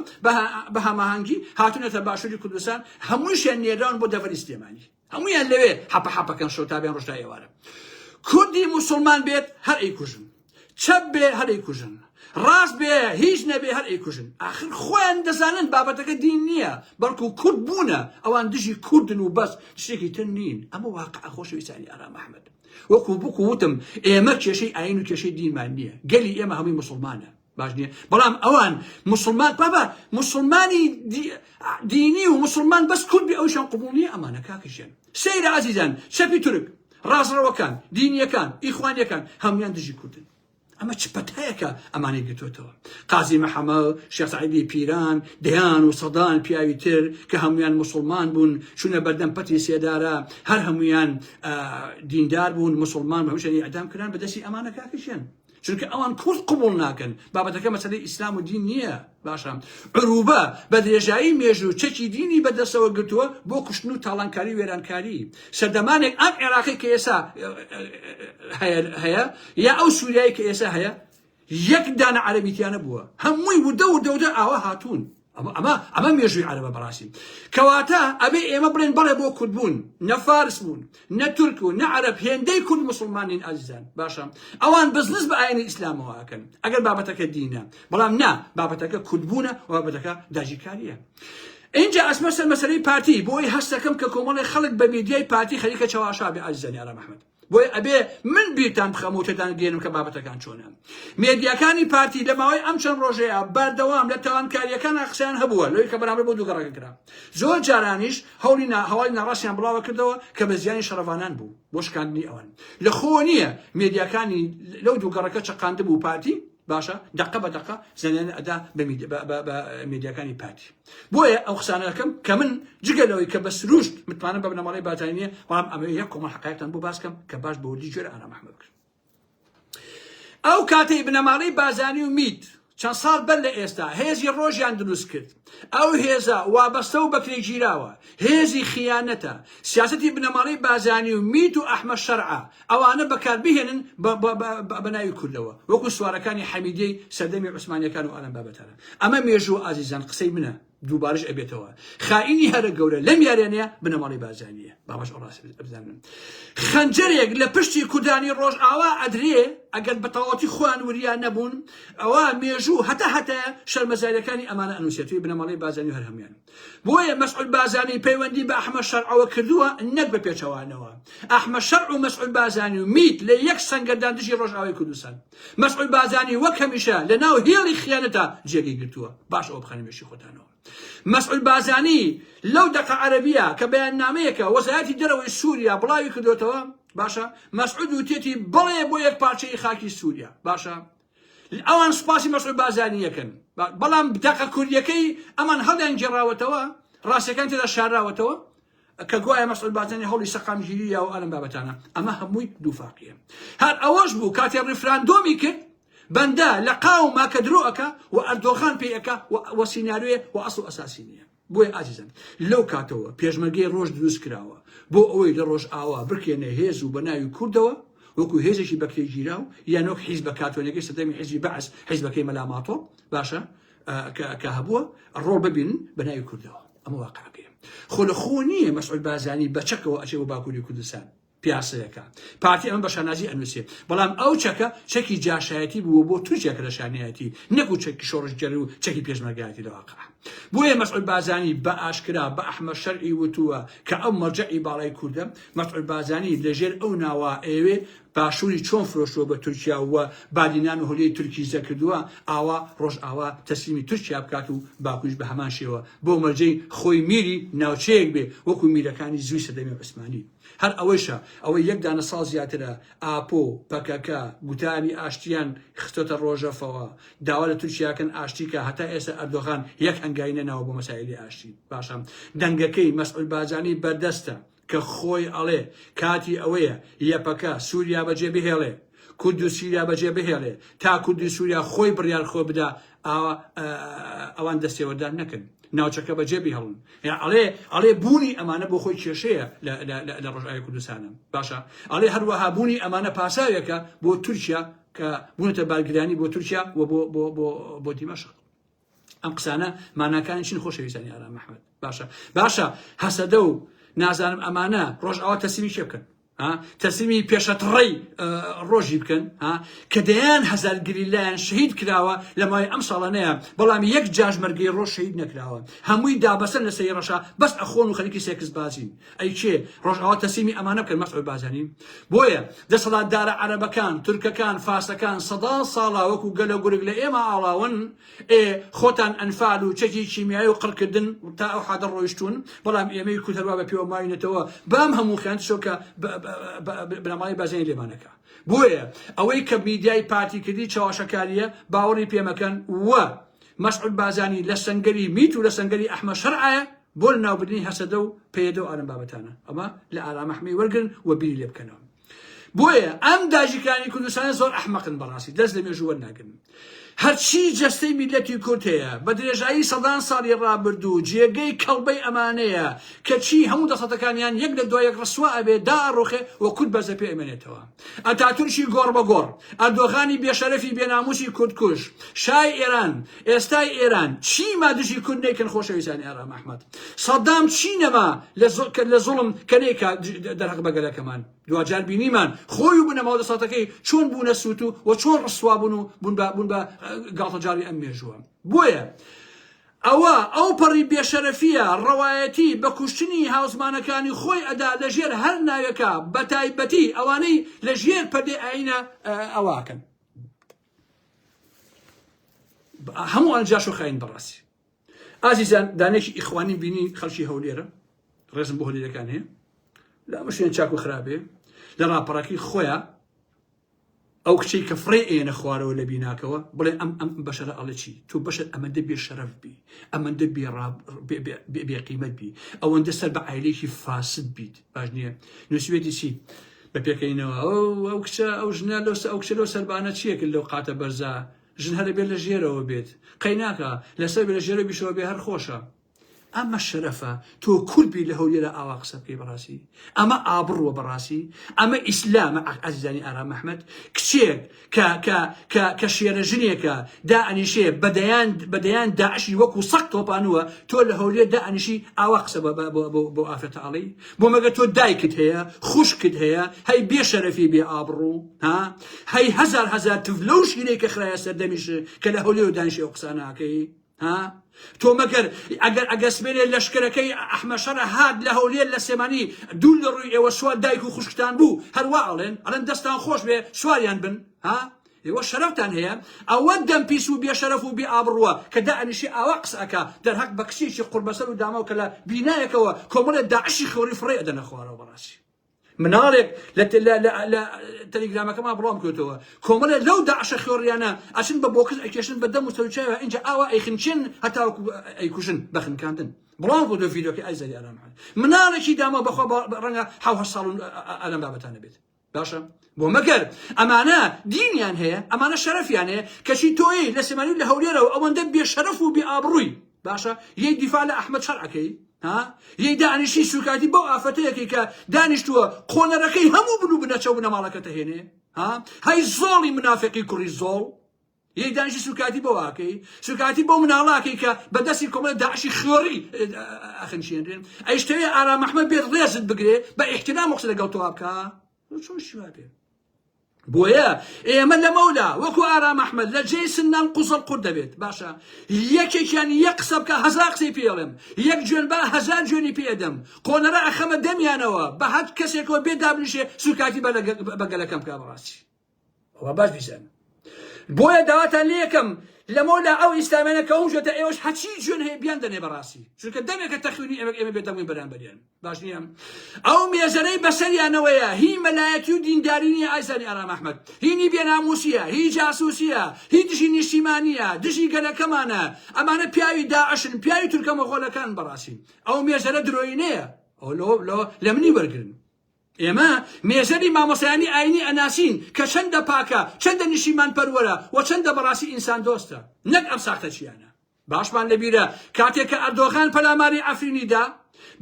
بە هەماهەنگی هاتوونەتە باشووری کوردستان هەموویشیان نێراون بۆ دەڤەری سلێمانی هەموویان لەوێ حەپەکەن شەوتابیان ڕۆژتا ئێوارە کوردی مسلمان بێت هەر ئەیکوژن چەپ بێ هەر ئەیکوژن ڕاست بێ هیچ نەبێ هەر ئەیکوژن ئاخر خۆیان دەزانن بابەتەکە دین نییە بەڵکو کورد بوونە ئەوان دژی کوردن و بەس شتێکی تر نین ئەمە واقع خۆشەویستانی ئارام ئەحمەد وەکو وتم ئێمە کێشەی ئاین و کێشەی دینمان نییە گەلی ئێمە هەمووی مسلمانە باش نییە بەڵام ئەوان مسلمان بابا مسلمانی دینی و مسلمان بەس کورد بێ ئەوشان قبوڵ نییە ئەمانە کاکەشێن سەیرە عەزیزان چەپی تورک ڕازڕەوەکان دینیەکان ئیخوانیەکان هەمویان دژی کوردن ئەمە چ پەتایەکە ئەمانەی گرتوتەوە قازی مەحەمەد شێخ سەعیدی پیران دەیان و سەدان پیاوی تر کە هەمویان مسلمان بوون چوونە بەردەم پەتی سێدارە هەر هەمویان دیندار بوون مسلمان بە هەمووشانی ئەدام کردن بەدەستی ئەمانە کاکەشێن چونکە ئەوان کورد قبوڵ ناکەن بابەتەکە مەسەلەی ئیسلام و دین نییە باشە عروبە بە درێژایی مێژوو چەکی دینی بەدەستەوە گرتووە بۆ کوشتن و تاڵانکاری وێرانکاری سەردەمانێک ئەم عێراقی کە ئێستا هەیە یا ئەو سووریایی کە ئێستا هەیە یەک دانە عەرەبیتیانە بووە هەمووی وردە و دەودە ئاوا هاتوون ئەمە مێژووی عەرەبە بەڕاستی کەواتە ئەبێ ئێمە بڵێن بەڵێ بۆ کورد بوون نە فارس بوون نە تورک و نە عەرەب هێندەی کورد مسلمانین ئازیزان باشە ئەوان بزنس بە ئاینی ئیسلامەوە ئەکەن ئەگەر بابەتەکە دینە بەڵام نا بابەتەکە کورد بوونە و بابەتەکە داژیکاریە اینجا ئەسمە سەر مەسەلەی پارتی بۆی هەستەکەم کە کۆمەڵی خەڵک بە میدیای پارتی خەریکە چاواشا بێ ئازیزانی ئارام ئەحمەد بۆی ئەبێ من بیرتان بخەم و تێتان گێنم کە بابەتەکان چۆنە میدیاکانی پارتی لە ماوەی ئەم چەند ڕۆژەیە بەردەوام لە تاوانکاریەکان قسەیان هەبووە لەوەی کە بەرامبەر بۆ دووگەڕەکە کرا زۆر جارانیش هەواڵی ناڕاستیان بڵاوە کردەوە کە بە زیانی شەڕەوانان بوو بۆ شکاندنی ئەوان لە خۆ نییە میدیاکانی لەو دووگەڕەکە چەقاند بوو پارتی باشە دقە بە دقە زەنێن ئەدا بە میدیاکانی پارتی بۆیە ئەو قسانەکەم کە من جگەلەوەی کە بە سروشت متمانە بە بنەماڵەی باتانیە بەڵام ئەمە یەک کۆمەڵ حەقایەتان بۆ باسکەم کە باش بە وردی جوێرە ئارام ئەحمەد کرد ئەو کاتەی بنەماڵەی بازانی و میت چەند ساڵ بەر لە ئێستا هێزی ڕۆژیان دروست کرد ئەو هێزە وابەستە و بەکرێ گیراوە هێزی خیانەتە سیاسەتی بنەماڵەی بازانی و میت و ئەحمەد شەرعە ئەوانە بەکاربهێنن بە ناوی کوردەوە وەکو سوارەکانی حەمیدەی سەردەمی عوسمانیەکان و ئالەم بابەتانە ئەمە مێژوو ئازیزان قسەی منە دووبارش ئەبێتەوە خائینی هەرە گەورە لەم یاریانەیە بنەماڵی بازانیە بابەش ڕاست بزانن خەنجەرێک لە پشتی کوردانی ڕۆژ ئاوا ئەدرێ ئەگەر بە تەواوەتی خۆیان وریان نەبوون ئەوە مێژوو هەتا شەرمەزارەکانی ئەمانە ئەنووسێتوی بنەماڵی بازانی و هەر هەمویان بۆیە مەسعود بازانی پەیوەندی بە ئەحمەد شەرعەوە کردووە نەک بە پێچەوانەوە ئەحمەد شەرع و مەسعود بازانی و میت لە یەک سەنگەردان دژی ڕۆژئاوای کوردستان مەسعود بازانی وەک هەمیشە لە ناو هێڵی خیانەتە جێگەی گرتووە باش ئەوە بخەنەوێشی خۆتانەوە مەسعود بازانی لەو دەقە عەرەبیە کە بەیاننامەیەکە وەزارەتی دەرەوەی سووریا بڵاوی کردوێتەوە باشە مەسعود وتێتی بڵێ بۆ یەک پارچەی خاکی سووریا باشە ئەوان سوپاسی مەسعود بازانی یەکەن بەڵام دەقە کوردیەکەی ئەمان هەڵیان گێڕاوەتەوە ڕاستیەکان تێدا شاراوەتەوە کە گوایە مەسعود بازانی هەوڵی سەقامگیریە و ئەلەم بابەتانە ئەمە هەمووی دووفاقیە هەر ئەوەش بوو کاتێ ڕیفراندۆمی کرد بەندە لە قاوما کە درۆەکە و ئەردۆغان پێیەکە و سیناریۆیە و ئەسڵ ئەساسی نییە بۆیە ئازیزان لەو کاتەوە پێشمەرگەی ڕۆژ دروست کراوە بۆ ئەوەی لە ڕۆژ ئاوا بڕکێنە هێز و بە ناوی کوردەوە وەکو هێزێکی بەکرێ گیرا و یان وەک حیزب کاتۆنەکەی سەردەمی حیزبی بەعس حیزبەکەی مەلاماتۆ باشە کە هەبووە ڕۆڵ ببینن بە ناوی کوردەوە ئەمە واقعەکەیە خۆ لە خۆ نییە مەسعود بازانی بەچەکەوە ئەچێ بۆ باکووری کوردستان پیاسەیەەکە پارتی ئەمە بەشانازی ئەنووسێ بەڵام ئەو چەکە چەکی جاشایەتی بووە بۆ تووشێکە لە شانایەتی نەکو چەکی شۆڕژگەری و چەکی پێشمەرگایەتی لەواقع بۆیە مەسعود بازانی بە ئاشکرا بە ئەحمەد شەرعی وتووە کە ئەو مەرجەعی باڵای کوردە مەسعود بازانی لەژێر ئەو ناوە ئێوێ باشووری چۆن فرۆشتووە بە تورکیا وە بادینان و هەولێی تورکی زەکردووە ئاوا ڕۆژ ئاوا تەسلیمی تورکیا بکات و باکوش بە هەمان شێوە بۆ مەرجەی خۆی میری ناوچەیەک بێ وەکو میرەکانی زووی سەردەمی عوسمانی هەر ئەوەیشە ئەوەی یەک دانە ساڵ زیاترە ئاپۆ پەکەکە گوتانی ئاشتیان خستۆتە ڕۆژەفەوە داوا لە تورکیاکەن ئاشتیکە هەتا ئێستا ئەردۆغان یەک هەنگایی نەناوە بۆ مەسایلی ئاشتی باشە دەنگەکەی مەسعود بازانی بەردەستە کە خۆی ئەڵێ کاتی ئەوەیە یەپەکە سووریا بەجێ بهێڵێ کورد و سیریا بەجێ بهێڵێ تا کوردی سووریا خۆی بڕیار خۆ بدا ئەوان دەستێوەدار نەکەن ناوچەکە بەجێ بهێڵن ئەڵێ بوونی ئەمانە بۆ خۆی کێشەیە لە ڕۆژئاوای کوردستانە باشە ئەڵێ هەروەها بوونی ئەمانە پاساوێکە بۆ تورکیا کە بوونەتە بارگرانی بۆ تورکیا و بۆ دیمەشق ئەم قسانە ماناکانی چین خۆشەویستانی ئارام محمەد باشە هەسەدە و نازانم ئەمانە ڕۆژ ئەوە تەسلیمی چێ بکەن تەسلیمی پێشەتڕەی ڕۆژی بکەن کە دەیان هەزارگری لایەن شەهید کراوە لە مای ئەم ساڵانەیە بەڵام یەک جاژمەرگەی ڕۆژ شەهید نەکراوە هەمووی دابەسەر لە سەری ڕەشا بەس ئەخۆن و خەریکی سێکس بازین ئەی چێ ڕۆژ ئەوە تەسلیمی ئەمانە بکەن مەسعود بازانی بۆیە دەسەڵاتدارە عەرەبەکان تورکەکان فارسەکان سەدا ساڵا وەکو گەلە گورگ لە ئێمە ئاڵاون خۆتان ئەنفال و چەکی کیمیایی و قڕکردن تا ئەو حادە ڕۆیشتون بەڵام ئێمەی کورد هەروە بە پێوە ماینێتەوە بام هەموو خیان شۆکە بنەمای بازێنی لێمانەکە بۆیە ئەوەی کە میدیای پارتی کردی چاوەشەکاریە باوەڕی پێمەکەن وە مەسعود بازانی لە سەنگەری میت و لە سەنگەری ئەحمەد شەرعایە بۆ ناوبردنی هەسەدە و پێدە و ئارەم بابەتانە ئەمە لە ئارام ئەحمەدی وەرگن و بیری لێ بکەنەوە بۆیە ئەم داژیکانی کوردستانە زۆر ئەحمەقن بەڕاستی دەست لە مێژووە ناگرن هەرچی جەستەی میلەتی کورد هەیە بە درێژایی سەدان ساڵی ڕابردوو جێگەی کەڵبەی ئەمانەیە کە چی هەموو دەسەڵاتەکانیان یەک لە دوای یەک ڕسوا ئەبێ داڕۆخێ وە کورد بەرزە پێ ئەمێنێتەوە ئەتاتورکی گۆڕ بە گۆڕ ئەردۆغانی بێشەرەفی بێناموسی کوردکوش شای ئێران ئێستای ئێران چی مادژی کورد نەیکەن خۆشەویستانی ئارام ئەحمەد سەدام چی نەما لە زوڵم کە نەیکا دەرهەق بەگەلەکەمان دوجار بینیمان خۆی و بنەماوە دەسەڵاتەکەی چۆن بوونە سووت و چۆن ڕسوا بوون و بوون بە گاڵتەجاری ئەم مێژووە بۆیە ئەو پەڕی بێشەرەفیە ڕەوایەتی بە کوشتنی هاوسمانەکانی خۆی ئەدا لەژێر هەر ناوێکە بە تایبەتی ئەوانەی لەژێر پەردەی ئاینە ئەواکەن هەموو ئەنجاش و خاین بەڕاستی ئازیزان دانێکی ئیخوانی بینی خەڵکی هەولێرە ڕێزم بۆ هەولێرەکان هەیە لە مشێن چاک و خراپێ لە ڕاپەڕەکەی خۆیان ئەو کچەی کە فڕێ ئێنە خوارەوە لە بیناکەوە بڵێ ئەم بەشەرە ئەڵە چی تۆ بەشت ئەمەندە بێ شەرەف بی ئەمەندە بێقیمەت بی ئەوەندە سەر بە عایلێکی فاسد بیت باش نییە نووسێتی چی بە پێکەینەوە ئەو کچە ئەو ژنە ئەو کچە لەو سەربانە چیەکرد لەو قاتە بەرزە ژن هەرە بێت لە ژێرەوە بێت قەیناکە لەسەر لە ژێرە بیشەوە بێ هەر خۆشە ئەمە شەرەفە تۆ کوربی لە هەولێرە ئاوا قسە بکەی بەڕاستی ئەمە ئابڕووە بەڕاستی ئەمە ئیسلامە ئازیزانی ئارام ئەحمەد کچێک کە شێرە ژنێکە دائەنیشێ بەدەیان داعشی وەکو سەق تۆپانووە تۆ لە هەولێر دائەنیشی ئاوا قسە بۆ ئافرەتە ئاڵی بۆ مەگە تۆ دایکت هەیە خوشکت هەیە هەی بێ شەرەفی بێ ئابڕوو هەی هەزار تف لەو شینەی کە خرایە سەردەمیش کە لە هەولێر دانیشی ئەو قسە ناکەی تۆ مەگەر ئەگەر سبێنێ لەشکرەکەی ئەحمەد شەرع هات لە هەولێر لە سێمانی دوو لە ڕووی ئێوە سوار دایک و خوشکتان بوو هەروە ئەڵێن دەستان خۆش بێ سواریان بن ئێوە شەرەفتان هەیە ئەوە دەم پیس و بێشەرەف و بێ ئابڕووە کە دائەنیشی ئاوا قسەکە دەرهەق بە کچێکی قوربەسەر و داماو کە لە بینایەکەوە کۆمەڵە داعشی خەوری فڕێ ئەدەنە خوارەوە بەڕاستی مناڵێک لە تەلیگرامەکەما بڵام کردەوە کۆمەڵە لەو داعشە خێوڕیانە ئەچن بە بۆکس ئەکێشن بە دەم و سەوچاوە ئینجا ئاوا ئەیخنچێن هەتاوەکو ئەیکوژن بەخنکاندن بڵام کردو ڤیدۆکە ئایزەری ئارام مناڵێکی داما بەخوا ڕەنگە 7 ساڵ ئەلەم بابەتانە بێت باشە بۆ مەگەر ئەمانە دینیان هەیە ئەمانە شەرەفیان هەیە کەچی تۆی لە سێمانی لە هەولێرەوە ئەوەندە بێشەرەف و بێ ئابڕووی باشە یەک دیفاع لە ئەحمەد شەرعەکەی یەک دانیشی سوکاتی بۆ ئافەتەیەکی کە دانیشتووە قۆنەرەکەی هەموو بنەچە و بنەماڵەکەتە هێنێ هەی زۆڵی منافقی کوڕی زۆڵ یەک دانیشی سوکاتی بۆ واکەی سوکاتی بۆ مناڵاکەی کە بەدەستی کۆمەڵە داعشی خۆڕی ئەخەنشێنرێن ئەیشتەوێ ئارام محمەد بێت ڕێزت بگرێ بە ئیحترام قسە لەگەڵ تۆ بکە چۆن شیوا بێ بۆیە ئێمە لە مەولا وەکو ئارام محمەد لە جێی سنان قوزڵ قورد دەبێت باشە یەکێکیان یەک قسە بکە هەزار قسەی پێڵێم یەک جوێن بە هەزار جوێنی پێدەم کۆنەرە ئەخەمە دەمیانەوە بە هەر کەسێکەوە بێ دابنیشێ سوکاتی بەگەلەکەم بکە بەڕاستی ئەوە باش بیزان بۆیە داواتان لێ یەکەم لە مەولا ئەو ئیسلامانە کە ئەوژێتە ئێوەش هەچی جوێن هەیە بیان دەنێ بەڕاستی چونکە دەمێکە تەخوینی ئێمە بێدەمووی بەرامبەریان باش نییە ئەو مێزەرەی بەسەریانەوەیە هی مەلایەتی و دینداری نیە ئایزانی ئارام ئەحمەد هینی بێناموسیە هی جاسوسیە هی دژی نیشتیمانیە دژی گەلەکەمانە ئەمانە پیاوی داعشن پیاوی تورکە مەغۆلەکان بەڕاستی ئەو مێزەرە درۆینەیە ئەو لە منی وەرگرن ئێمە مێزەری مامۆسایانی ئاینی ئەناسین کە چەندە پاکە چەندە نیشیمان پەروەرە و چەندە بەڕاستی ئینسان دۆستە نەک ئەم ساختە چیانە باشمان لەبیرە کاتێک کە ئەردۆغان پەلاماری ئەفرینیدا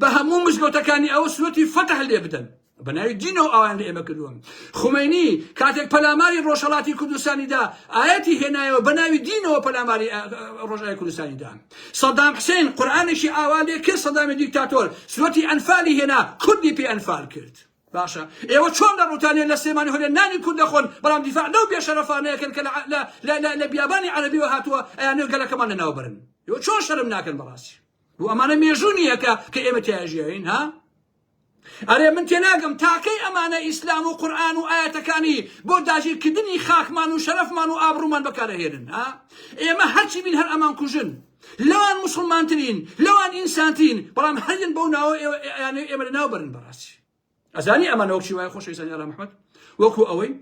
بە هەموو مزگەوتەکانی ئەو سوەتی فەتح لێ بدەن بەناوی دینەوە ئەوان لە ئێمە کردووە خومینی کاتێک پەلاماری ڕۆژهەڵاتی کوردستانیدا ئاەتی هێنایەوە بەناوی دینەوە پەلاماری ڕۆژهەڵاتی کوردستانیدا سەدام حوسێن قورئانێکی ئاوا لێ کرد سەدامی دیکتاتۆر سوەتی ئەنفالی هێنا کوردی پێ ئەنفال کرد باشە ئێوە چۆن لە ڕوتانیە لە سلێمانی هەولێر نانی کورد دەخۆن بەڵام دیفاع لەو بێشەرەفانەیەکەن کە لە بیابانی عەرەبیەوە هاتووە ئەیانێ گەلەکەمان لەناو بەرن ئێوە چۆن شەرم ناکەن بەڕاستی بۆ ئەمانە مێژوو نییە کە ئێمە تیاژیین ها ئەرێ من تێناگەم تاکەی ئەمانە ئیسلام و قورئان و ئاەتەکانی بۆ داگیرکردنی خاکمان و شەرەفمان و ئابڕوومان بەکارەهێنن ها ئێمە هەرچی بین هەر ئەمان کوژن لەوان موسڵمانترین لەوان ئینسانترین بەڵام هەرین بەو ناوە ئێمە لەناو بەرن بەڕاستی ئەزانی ئەمانە وەکچی وایە خۆشەویستانی ئارام محمەد وەکو ئەوەی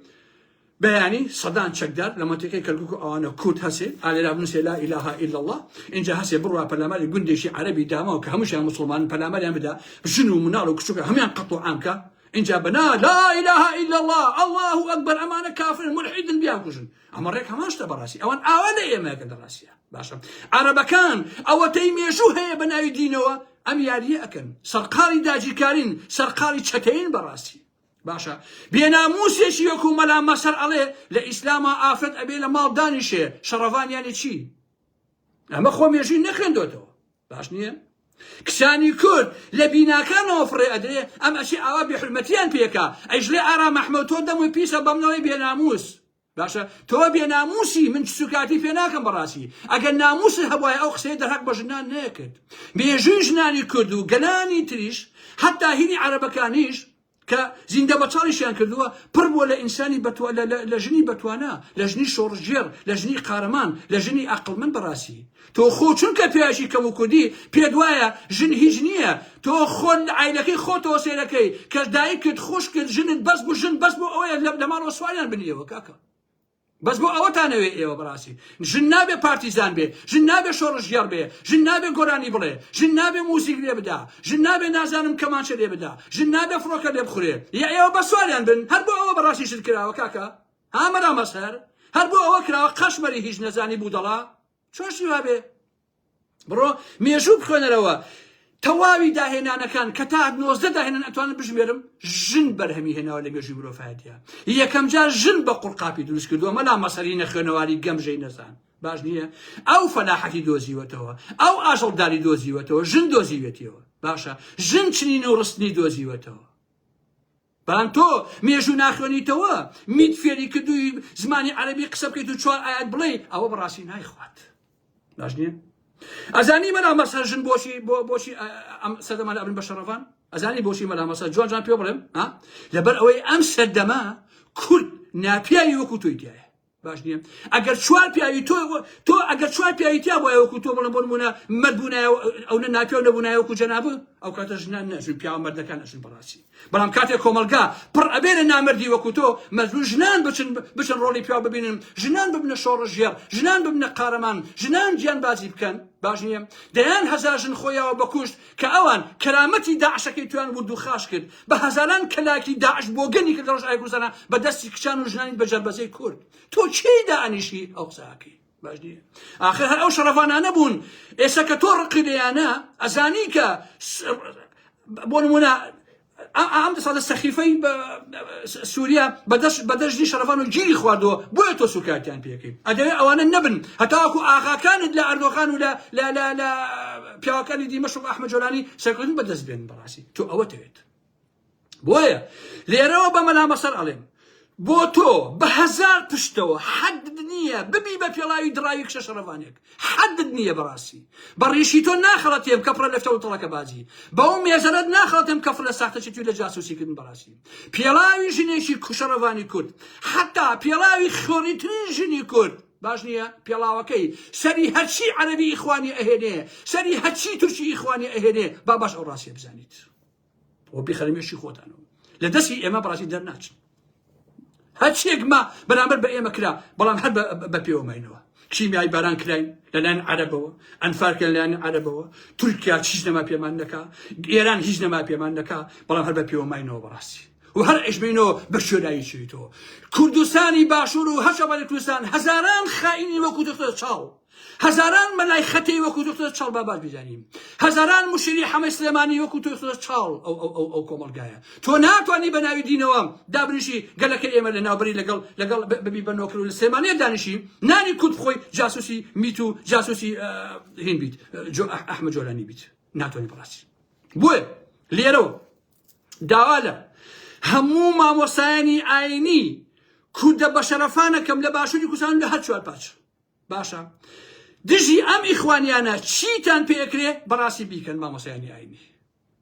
بەیانی سەدان چەکدار لە مەنتیقەی کەرکووک و ئەوانە کورد هەسێ ئالێرا بنووسێ لا ئیلاها ئیلا الله اینجا هەسێ بڕوا پەلاماری گوندێکی عەرەبی داماوە کە هەمووشیان موسڵمانن پەلاماریان بدا ژن و مناڵ و کچووکە هەمویان قەت و عامکە اینجا بنا لا ئیلاها ئیلا الله الله ئەکبەر ئەمانە کافرن مولحیدن بیان کوژن ئەمە ڕێک هەمان شتە بەڕاستی ئەوان ئاوا لە ئێمەکە دەڕاستیە باشە عەرەبەکان ئەوەتەی مێژوو هەیە بەناوی دینەوە ئەم یاریە ئەکەن سەرقاڵی داگیرکارین سەرقاڵی چەتەین بەڕاستی باشە بێناموسێکی وەکو مەلا مەسەر ئەڵێ لە ئیسلامە ئافرەت ئەبێ لە ماڵ دانیشێ شەڕەڤانیانی چی ئەمە خۆ مێژووی نەخوێندۆتەوە باش نییە کسانی کورد لە بیناکانەوە فڕێ ئەدرێ ئەم ئەچی ئاوا بێحورمەتیان پێکا ئەیژڵێ ئارام ئەحمەد تۆ دەمووی پیسە بەمنەوەی بێناموس باشە تۆ بێناموسی من سوکاتی پێ ناکەم بەڕاستی ئەگەر ناموست هەبوایە ئەو قسەی دەرهەق بە ژنان نەکرد مێژووی ژنانی کورد و گەلانی تریش حتا هینی عەرەبەکانیش کە زیندە بەچاڵیشیان کردووە پڕ بووە لە ئینسانی لە ژنی بەتوانە لە ژنی شۆڕژێر لە ژنی قارەمان لە ژنی عەقڵمەند بەڕاستی تۆ خۆ چونکە پێشی کەم و کوردی پێت وایە ژن هیچ نییە تۆ خۆن عیلەکەی خۆتەوە سێرەکەی کە دایکت خۆش کرد ژنت بەس بوو ژن بەس بۆ ئەوەیە لە ماڵەوە سواریان بنیەوە کاکە بەس بۆ ئەوەتانەوێ ئێوە بەڕاستی ژن نابێ پارتیزان بێ ژن نابێ شۆڕژگەر بێ ژن نابێ گۆرانی بڵێ ژن نابێ موزیک لێ بدا ژن نابێ نازانم کەمانچە لێ بدا ژن نابێ فڕۆکە لێ بخورێ یا ئێوە بە سواریان بن هەر بۆ ئەوە بەڕاستی شت کراوە کاکە هامەرا مەسەر هەر بۆ ئەوە کراوە قەشمەری هیچ نەزانی بوودەڵا چۆشی وابێ بڕۆ مێژوو بخوێنەرەوە تەواوی داهێنانەکان کە تا 19 داهێنان ئەتوانن بژمێرم ژن بەرهەمی هێناوە لە مێژووی مرۆڤایەتیە یەکەم جار ژن بە قوڕقاپی دروست کردووە مەلا مەسەری نەخوێنەواری گەمژەی نەزان باش نییە ئەو فەلاحەتی دۆزیوەتەوە ئەو ئاژەڵداری دۆزیوەتەوە ژن دۆزیوێتیەوە باشە ژن چنین و ڕستنی دۆزیوەتەوە بەڵام تۆ مێژوو ناخوێنیتەوە میت فێری کردووی زمانی عەرەبی قسە بکەیت و 4 ئایەت بڵێ ئەوە بەڕاستی نایخوات باش نییە ئەزانی مەلا مەسەر ژن بۆچی ئەم سەردەمان ئەبن بە شەڕەفان ئەزانی بۆچی مەلا مەسەر جوان پێ بڵێم لەبەر ئەوەی ئەم سەردەما کورد ناپیاوی وەکو تۆی تایە باش نییە ئەگەر 4 پیاوی تۆ ئەگەر 4 پیاوی تیا بۆ وەکو تۆ بڵێم بۆ نمونە مەردبوونایە ئەو ناپیا نەبوونایە وەکو جەنابە ئەو کاتە ژنان نەژن پیا و مەردەکان نەژن بەڕاستی بەڵام کاتێک کۆمەلگا پڕ ئەبێنە نامەردی وەکو تۆ مەجبور ژنان بچن ڕۆڵی پیا ببینن ژنان ببنە شۆڕژێر ژنان ببنە قارەمان ژنان گیان بازی بکەن باش نییە دەیان هەزار ژن خۆیەوە بەکوشت کە ئەوان کەرامەتی داعشەکەی تویان ورد و خاش کرد بە هەزاران کەلاکی داعش بۆ گەنی کرد لە ڕۆژئاوای کوردستانە بە دەستی کچان و ژنانی بە جەربەزەی کورد تۆ چی دائانیشی ئەو قسەکەی باش نییە ئاخر هەر ئەو شەڕەفانانە بوون ئێستا کە تۆ ڕقی لێیانە ئەزانی کە بۆ نمونە ئەم دەسەڵاتە سەخیفەی سووریا بەدەشتی شەرەفان و گیری خواردەوە بۆیە تۆ سوکاتیان پێکەی ئەدەوێت ئەوانە نەبن هەتاوەکو ئاغاکانت لە ئەردۆغان و لە پیاوەکانی دیمەشق و ئەحمەد جۆلانی سەرکردن بەدەست بێن بەڕاستی تۆ ئەوە دەوێت بۆیە لێرەوە بە مەلامەسەر ئەڵێم بۆ تۆ بە هەزار پشتەوە حەدت نییە ببی بە پێڵاوی دراوی کشە شەرەفانێک حەدت نییە بەڕاستی بەڕێشی تۆ ناخەڵەتێم کەفرە لەفتە و تەڵەکە بازی بەو مێزەرت ناخەڵەتێم کەفر لە ساختەچی توی لە جاسوسیکردن بەڕاستی پێڵاوی ژنێکی شەرەفانی کورد حتا پێڵاوی خۆڕیترین ژنی کورد باش نییە پێڵاوەکەی سەری هەرچی عەرەبی ئیخوانی ئەهێنێ سەری هەرچی تورکی ئیخوانی ئەهێنێ با باش ئەو ڕاستیە بزانیت وە بیخەرمێشی خۆتانەوە لە دەستی ئێمە بەڕاستی دەرناچن هەرچێک ما بەرامبەر بە ئێمە کرا بەڵام هەر بە پێوەماینەوە کیمیای باران کراین لەلایەن عەرەبەوە ئەنفارکە لەلایەن عەرەبەوە تورکیا هیچ نەما پێمان نەکا ئێران هیچ نەما پێمان نەکا بەڵام هەر بە پێوەماینەوە بەڕاستی و هەر ئەشبینەوە بە شوێنایی چێتەوە کوردستانی باشوور و هەر شەبانی کوردستان هەزاران خائینی وەکو دکتۆر چاو هەزاران مەلای خەتەی وەکو دکتۆر چاڵ با باش بزانیم هەزاران مشیری حەمەی سلێمانی وەکو دکتۆر چاڵ ئەو کۆمەڵگایە تۆ ناتوانانی بە ناوی دینەوە دابریشی گەلەکە ئێمە لە ناوبەری لەگەڵ ببی بە نۆکر و لە سلێمانیە دانیشی نانی کورد بخۆی جاسوسی میت و جاسوسی هین بیت ئەحمەد جۆلانی بیت ناتوانانی بەڕاستی بۆیە لێرەوە داوا لە هەموو مامۆستایانی ئاینی کوردە بە شەرەفانەکەم لە باشووری کوردستان لە هەر چوار پاچ باشە دژی ئەم ئیخوانیانە چیتان پێکرێ بەڕاستی بیکەن مامۆستایانی ئاینی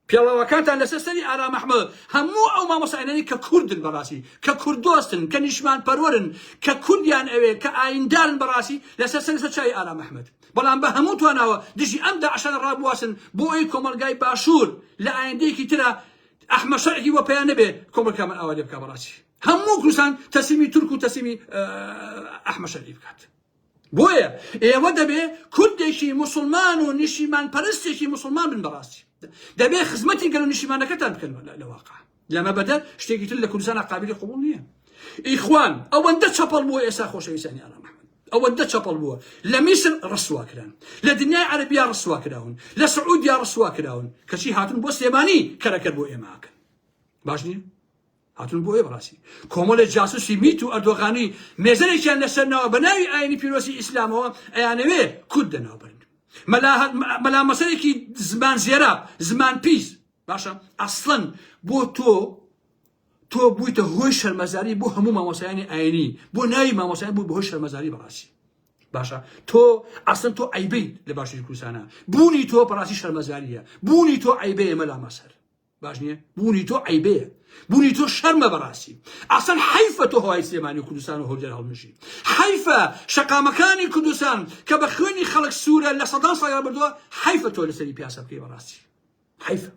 پێڵاوەکانتان لەسەر سەری ئارام ئەحمەد هەموو ئەو مامۆستایانی کە کوردن بەڕاستی کە کوردۆستن کە نیشمان پەروەرن کە کوردیان ئەوێ کە ئایندارن بەڕاستی لەسەر سەر چای ئارام ئەحمەد بەڵام بە هەموو تواناوە دژی ئەم داعشانە ڕابواسن بۆ ئەوی کۆمەلگای باشوور لە ئایندەیەکی ترە ئەحمەد شەرعی وە پێیان نەبێ کۆمەلگامان ئاوا لێ بکا بەڕاستی هەموو کوردستان تەسلیمی تورک و تەسلیمی ئەحمەد شەرعی بکات بۆیە ئێوە دەبێ کوردێکی موسڵمان و نیشیمان پەرستێکی موسڵمان بن بەڕاستی دەبێ خزمەتی گەل و نیشیمانەکەتان بکەن لە واقع لەمە بەدە شتێکی تر لە کوردستان قابلی قبول نییە ئیخوان ئەوەندە چەپەڵ بووە ئێستا خۆشەویستانی ئارام ئەحمەد ئەوەندە چەپەڵ بووە لە میسر ڕسوا کران لە دنیای عەرەبیا ڕسوا کراون لە سعودیا ڕسوا کراون کەچی هاتون بۆ سلێمانی کەرەکەر بۆ ئێمە ئاکەن باش نییە هاتون بۆ ئێ بەڕاستی کۆمەڵە جاسوسی میت و ئەردۆغانی مێزەرێکیان لەسەرنەوە بە ناوی ئاینی پیرۆسی ئیسلامەوە ئەیانەوێ کورد دەناوبرن مەلا مەسەرێکی زمان زێرا زمان پیس باشە ئەسڵەن بۆ تۆ بوویتە هۆی شەرمەزاری بۆ هەموو مامۆستایانی ئاینی بۆ ناوی مامۆستایان بووی بەهۆی شەرمەزاری بەڕاستی باشە تۆ ئەسڵەن تۆ عەیبەی لە باشووری کوردستانە بوونی تۆ بەڕاستی شەرمەزاریە بوونی تۆ عەیبەیە مەلا مەسەر باش نییە بوونی تۆ عەیبەیە بوونی تۆ شەرمە بەڕاستی ئەسڵەن حەیفە تۆ هەوای سلێمانی و کوردستان و هەولێر هەڵمژی حەیفە شەقامەکانی کوردستان کە بە خوێنی خەڵک سوورە لە سەدان ساڵ بردووە حەیفە تۆ لەسەری پیاسە بکەی بەڕاستی حەیفە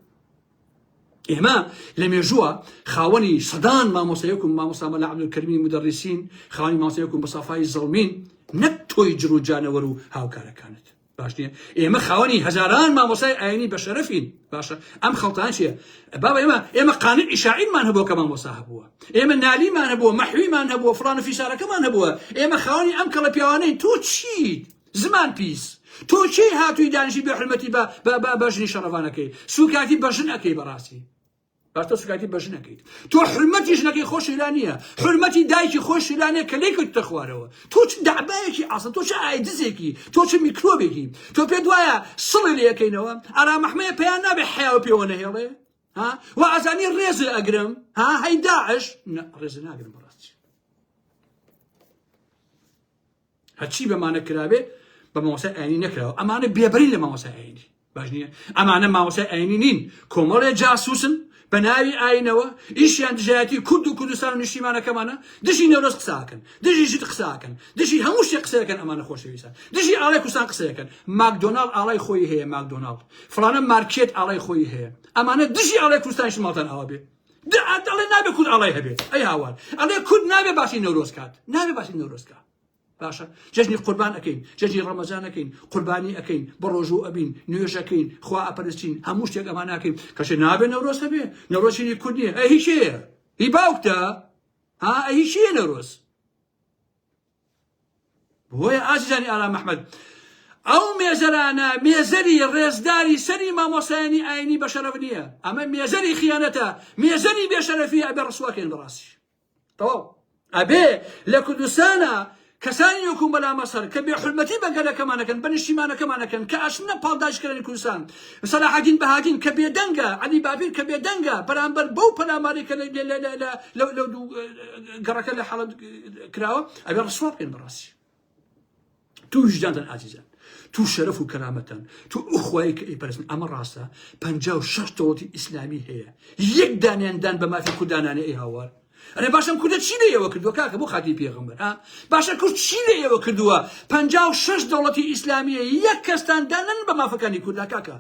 ئێمە لە مێژووە خاوەنی سەدان مامۆستایەک و مامۆستا مەلا عەبدولکەریمی مودەڕیسین خاوەنی مامۆستایەک و بەسافای زەڵمین نەک تۆی جر و جانەوەر و هاوکارەکانت باش نییە ئێمە خاوەنی هەزاران مامۆستای ئاینی بە شەرەفین باشە ئەم خەڵتان چییە بابا ئێمە قانون ئیشاعیرمان هەبووە کە مامۆستا هەبووە ئێمە نالیمان هەبووە مەحویمان هەبووە فڵان و فیسارەکەمان هەبووە ئێمە خاوەنی ئەم کەڵە پیاوانەی تۆ چیت زمان پیس تۆ چی هاتووی دانیشی بێ حرمەتی بە ژنی شەرەفانەکەی سوکاتی بە ژن ئەەکەی بەڕاستی باش تۆ سوکاتی بە ژن ئەەکەیت تۆ حرمەتی ژنەکەی خۆشی لا نییە حرمەتی دایکی خۆشی لا نییە کە لێی کەوتە خوارەوە تۆ چ دەعبایەکی ئاسڵ تۆ چ ئایدزێکی تۆ چ میکرۆبێکی تۆ پێت وایە سڵی لێ یەکەینەوە ئارام ئەحمەد پێیان نابێ حیا و پێوە نەهێڵێ و ئازانی ڕێزە ئەگرم هەی داعش ڕێزە ناگرم بەڕاستی هەرچی بەمانە کرابێ بە مامۆستای ئاینی نەکراوە ئەمانە بێبەرین لە مامۆستای ئاینی باش نییە ئەمانە مامۆستای ئاینی نین کۆمەڵێ جاسووسن بە ناوی ئاینەوە ئیشیان دژایەتی کورد و کوردستان و نیشتیمانەکەمانە دژی نەورۆز قساکەن دژی ژید قساکەن دژی هەموو شتێک قسەکەن ئەمانە خۆشەویستان دژی ئاڵای کوردستان قسەکەن ماکدۆناڵ ئاڵای خۆی هەیە ماکدۆناڵ فڵانە مارکێت ئاڵای خۆی هەیە ئەمانە دژی ئاڵای کوردستانیش ماڵتان ئاوا بێ ئەڵێ نابێ کورد ئاڵای هەبێت ئەی هاوار ئەڵێ کورد نابێ باشی نەورۆز کات نابێ باشی نەورۆز کات باشە جەژنی قوربان ئەەکەین جەژنی ڕەمەزان ئەەکەین قوربانی ئەەکەین بە ڕۆژوو ئەبین نوێژەکەین خوا ئەپەرستین هەموو شتێک ئەمان ناکەین کەشێ نابێ نەورۆز هەبێ نەورۆزی کورد نییە ئەی هیچ هەیە هی باوکتە ئەی هیچ هەیە نەورۆز بۆیە ئازیزانی ئارام ئەحمەد ئەو مێزەرانە مێزەری ڕێزداری سەری مامۆسایانی ئاینی بەشەرەف نییە ئەمە مێزەری خیانەتە مێزەری بێشەرەفی ئەبێ ڕسواکەین بەڕاستی تەواو ئەبێ لە کوردستانە کەسانی وەکو مەلا مەسەر کە بێحورمەتی بە گەلەکەمانەکەن بە نیشتیمانەکەمانەکەن کە ئەچنە پاڵداشکردنی کوردستان سەلاحەدین بەهادین کە بێدەنگە عەلی بابیر کە بێدەنگە بەرامبەر بەو پەلاماری کە لەو گەڕەکە لە حەڵب کراوە ئەبێ ڕسوا بکەین بەڕاستی تو وجدانتان ئازیزان تو شەرەف و کەرامەتان تو ئوخوایی کە ئەیپەرستن ئەمە ڕاستە 56 دەوڵەتی ئیسلامی هەیە یەک دانیاندان بە مافی کوردانانێ ئەی هاوار ئەرێ باشم کوردە چی لە ئێوە کردووە کاکە بۆ خاتی پێغەمبەر باشە کورد چی لە ئێوە کردووە 56 دەوڵەتی ئیسلامیە یەک کەستان دانن بە مافەکانی کووردا کاکە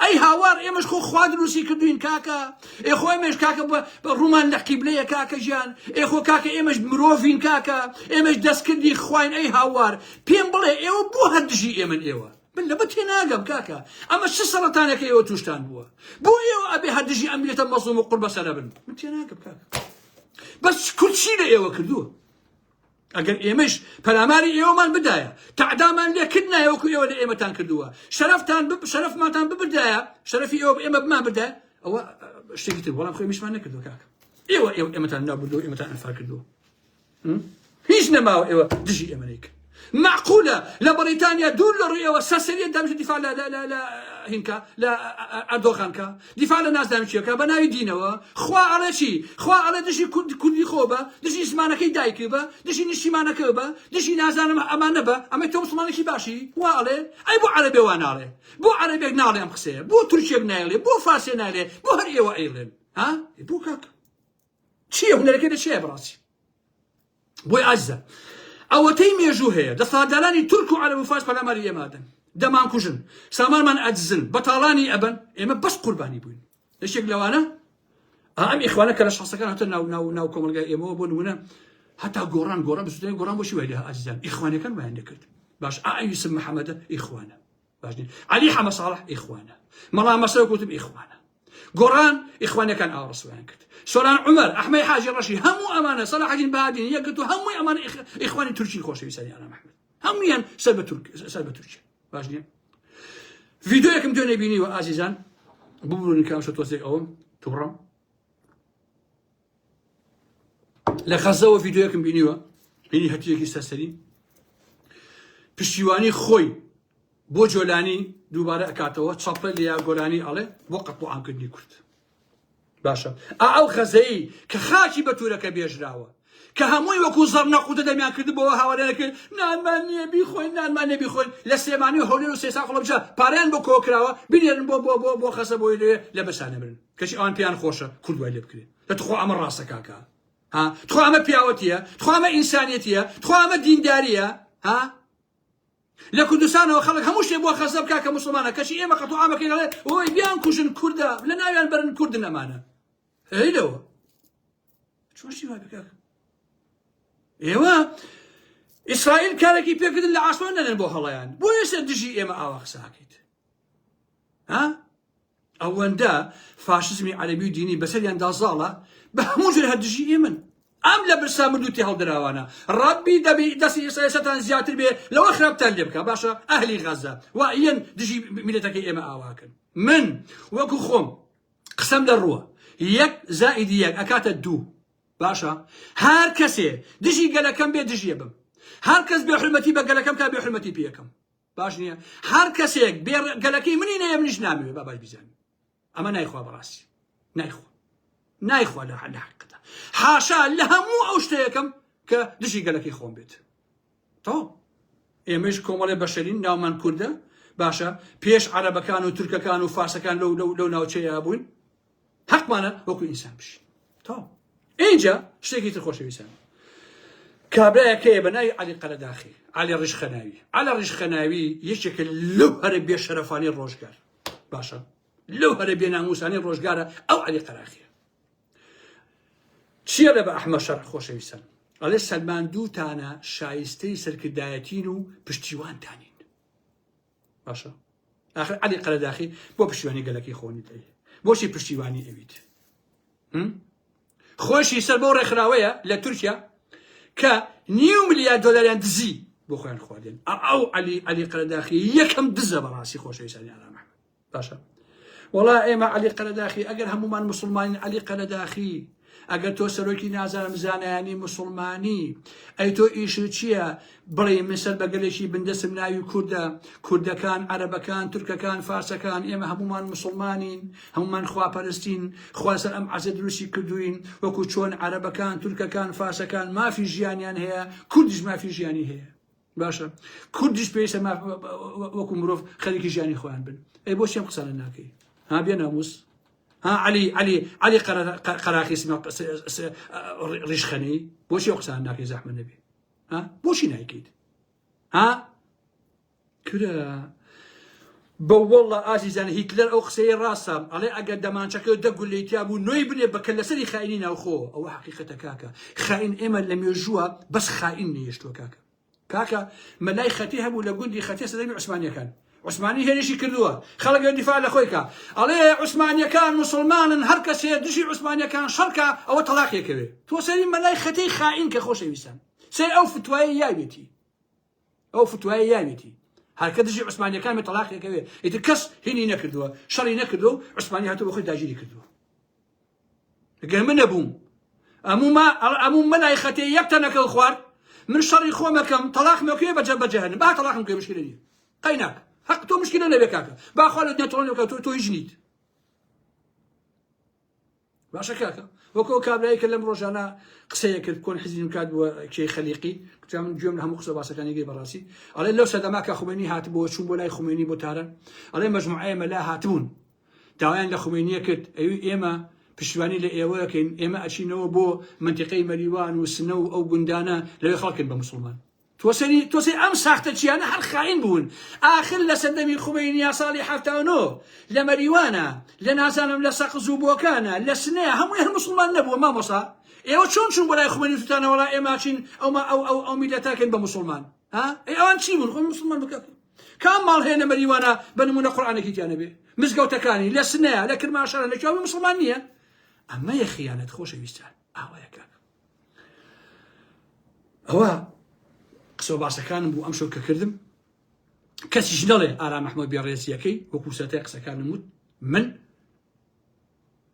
ئەی هاوار ئێمەش خۆ خوا دروستی کردوین کاکە ئێخۆ ئێمەش کاکە بە ڕوومان لە قیبلەیە کاکە ژیان ئێخۆ کاکە ئێمەش مرۆڤین کاکە ئێمەش دەستکردی خواین ئەی هاوار پێم بڵێ ئێوە بۆ هەردژی ئێمە ئێوە من لەبە تێناگەم کاکە ئەمە چ سەرەتانێکە ئێوە تووشتان بووە بۆ ئێوە ئەبێ هەردژی ئەم ملەتە مەزلوم و قورب بەسەرە بن من تێناگەم کاکە بەس کورد چی لە ئێوە کردووە ئەگەر ئێمەش پەلاماری ئێوەمان بدایە تعدامان لێکرد نایە وەکو ئێوە لە ئێمەتان کردووە شەرەفمانتان ببدایە شەرەفی ئێوە ئێمە بمان بدە ئەوە شتێکی تر بەڵام خۆی میشمان نەکردووە کاکە ئێوە ئێمەتان نابردووە ئێمەتان ئەنفار کردووە هیچ نەماوە ئێوە دژی ئێمە نیکە معقولة لبريطانيا دول لرؤية وساسية دامج دفاع لا هنكا لا أردوغان كا دفاع للناس دامج كا بناوي دينوا خوا على شيء خوا على دشي كل خوبة دشي اسمانا كي دايكبا دشي نشيمانا كبا دشي نازان أمانة با أما توم سمانا كي باشي وعلى أي بو عربي وانالي بو عربي نالي أم خسيه بو تركيا نالي بو فارسي نالي بو هريه وإيرلين ها بو كاك شيء هنا كده شيء براسي بو عزة ئەوە تەی مێژوو هەیە دەسەڵاتدارانی تورک و عەرەب و فارس پەلاماری ئێمادەن دەمان کوژن سامانمان ئەجزن بەتاڵانی ئەبەن ئێمە بەس قوربانی بووین لەشێک لەوانە ئەم ئیخوانە کە لە شخصەکان هاتە ناو کۆمەلگای ئێمەوە بۆ نمونە هەتا گۆڕان بەسوودەی گۆڕان بۆشی وای لە ئازیزان ئیخوانەکان وایان دەکرد باش یوسف محەممەدە ئیخوانە باش عەلی حەمە ساڵح ئیخوانە مەڵا مەسەوە گوتم ئیخوانە گۆڕان ئیخوانەکان ئاڕسویان کرد سۆران عومەر ئەحمەی حاجی ڕەشی هەموو ئەمانە سەلاحەدین بەهادین یەکگرتو هەمووی ئەمانە ئیخوانی تورکی خۆشەویستانی ئانا محەممەد هەموویان سەر بە تورکیا باش نییە ڤیدۆیەکم دوێنێ بینیوە ئازیزان ببوورن کام شە تۆزێک ئەوم تووڕەم لە خەزەوە ڤیدۆیەکم بینیوە بینی هەتیەکی سەرسەری پشتیوانی خۆی بۆ جۆلانی دووبارە ئەکاتەوە چەپە لە گۆلانی ئەڵێ بۆ قەتوعانکردنی کورد باشە ئەو خەزەیی کە خاکی بە تورەکە بێژراوە کە هەمووی وەکو زەڕ نەقوتە دەمیان کردبەوە هاوارێنەکرد نانمان نییە بیخۆین نانمان نێ بیخۆین لە سلێمانی و هەولێر و سێسا خۆڵەبجە پارەیان بۆ کۆکراوە بینێرن بۆ خەسە بۆی لێ لە بەسانە برن کەچی ئەوان پێیان خۆشە کورد وای لێ بکرێت لە تخۆ ئەمە ڕاستە کاکە ها تخۆ ئەمە پیاوەتیە تخۆ ئەمە ئینسانیەتیە تخۆ ئەمە دینداریە ها لە کوردستانەوە خەڵک هەموو شتێ بۆ خەزە بکا کە موسڵمانە کەچی ئێمە قەتوعامەکەین ئەڵێ ئۆی بیان کوژن کووردە لە ناویان بەرن کوردن ئەمانە هەیلەوە چۆشی وای بکاکە ئێوە ئیسرائیل کارێکی پێکردن لە ئاسمان نەنێن بۆ هەڵەیان بۆ ێستا دژی ئێمە ئاوا قساکەیت ها ئەوەندە فاشزمی عەرەبی و دینی بەسەریان دازاڵە بە هەموو جۆر هەردژی ئێمن ئەم لە برسا مردوتی هەڵدراوانە ڕەبی دەبی دەستی ئێستا زیاتر بێ لەوە خراپتان لێ بکە باشە ئەهلی غەزە وائەن دژی میلەتەکەی ئێمە ئاواکەن من وەکو خۆم قسەم دەڕووە 1 زائد 1 ئەکاتە 2 باشە هەر کەسێ دژی گەلەکەم بێ دژیە بم هەر کەس بێحورمەتی بە گەلەکەم کا بێحورمەتی پێیەکەم باش نییە هەر کەسێک بێ گەلەکەی منی نەیە منیش نامەوێ بابای بیزانم ئەمە نایخوا بەڕاستی نایخوا لە حەقیقەتە حاشا لە هەموو ئەو شتەیەکەم کە دژی گەلەکەی خۆم بێت تۆ ئێمەش کۆمەڵێ بەشەرین ناومان کووردە باشە پێش عەرەبەکان و تورکەکان و فارسەکان لەو ناوچەیە بووین حەقمانە وەکو ئینسان بشین تۆ اینجا شتێکی تر خۆشەویستان کابرایەکەیە بە ناوی عەلی قەرەداخی عەلی ڕیشخەناوی عەلی ڕیشخەناوی یەکێکە لەو هەرە بێشەرەفانی ڕۆژگار باشە لەو هەرە بێناموسانی ڕۆژگارە ئەو عەلی قەراخیە چییە لە بە ئەحمە شەڕ خۆشەویستان ئەڵێ سەلمان دووتانە شایستەی سەرکردایەتین و پشتیوانتانین باشە ئاخر عەلی قەرەداخی بۆ پشتیوانی گەلەکەی خۆنی دەیە بۆچی پشتیوانی ئەویت خۆشی سەر بۆ ڕێکخراوەیە لە تورکیا کە $9 ملیار دزی بۆ خۆیان خواردێن ئەو علی قەرەداخی یەکەم دزە بەڕاستی خۆشەویستانی ئارا محەممەد باشە وەڵا ئێمە علی قەرەداخی ئەگەر هەمومان مسلمانین علی قەرەداخی ئەگەر تۆ سەرۆکی نازانم زانایانی مسلمانی ئەی تۆ ئیشت چییە بڵێ مسەر بەگەلێکی بندەسم ناوی کووردە کوردەکان عەرەبەکان تورکەکان فارسەکان ئێمە هەمومان مسلمانین هەمومان خواپەرستین خوا سەر ئەم عەزە دروستی کردوین وەکو چۆن عەرەبەکان تورکەکان فارسەکان مافی ژیانیان هەیە کوردیش مافی ژیانی هەیە باشە کوردیش پێویستە وەکو مرۆڤ خەریکی ژیانی خۆیان بن ئەی بۆچی ئەم قسانە ناکەی ها بێ ناموس ها علي قراخي اسمه ريشخني بوشي يقصان ناكي زحمة النبي ها بوشي نايكيد ها كده بوالله عزيزان هتلر او قصي راسم علي اقد دمان شكل دقوا اللي يتابوا نوي بني بكلسني خائنين او خو او حقيقة كاكا خائن اما لم يجوا بس خائن يشتو كاكا ملاي ختيها ولا قندي ختيه سلامي عثمانية كان عثماني هي شي كردوها خلق الدفاع لخويك عليه عثمانية كان مسلمان هركس دشي عثمانية كان شركة او طلاق يكوي تو سليم ملاي ختي خائن كخوش ويسان سي او فتواي يابيتي او فتواي يابيتي هركا دشي عثمانية كان طلاق يكوي يتكس هني نكردوها شري نكردو عثماني هاتو بخوي داجيري كردوها قال من ابوم امو ملاي ختي يبتنك الخوار من شر خومكم طلاق مكوي بجهنم بها طلاق مكوي مشكلة دي قيناك حق تو مشكلة نبي كاكا باخوالد نترون وكا تو يجنيد باشا كاكا وكو كابلا يكلم روجانا قصيه كتكون حزين كاد وكي خليقي كنت من جمله هم قصه باسا كان يجي براسي على لو سدماك خميني هاتبو شو ولا خميني بوتارا على مجموعه ملا هاتبون داوين لخميني كت ايما بشواني لايوا كاين ايما اشينو بو منطقه مريوان وسنو او غندانا لا يخلق بمسلمان توسني ام ساختشي انا هر خاين بون اخر لسندمي خميني يا صالح حتانو لمريوانا لنازانم لسق زوبوكانا لسنا هم المسلمان نبو ما مصا ايوا شلون ولا خميني تانا ولا اماكن او ما او ميلتاكن بمسلمان ها اي اوان شي من مسلمان بك كم مال هنا مريوانا بنمنا قران كيتانا به مسقوتكاني لسنا لكن ما شاء الله لك مسلمانيه اما يا خيانه خوش ويستان يا كاك هو قسو باسەکانم بوو ئەم شەو کە کردم کەسیش نەڵێ ئارا محەممەد بێڕێزیەکەی وەکو سەتای قسەکانم وت من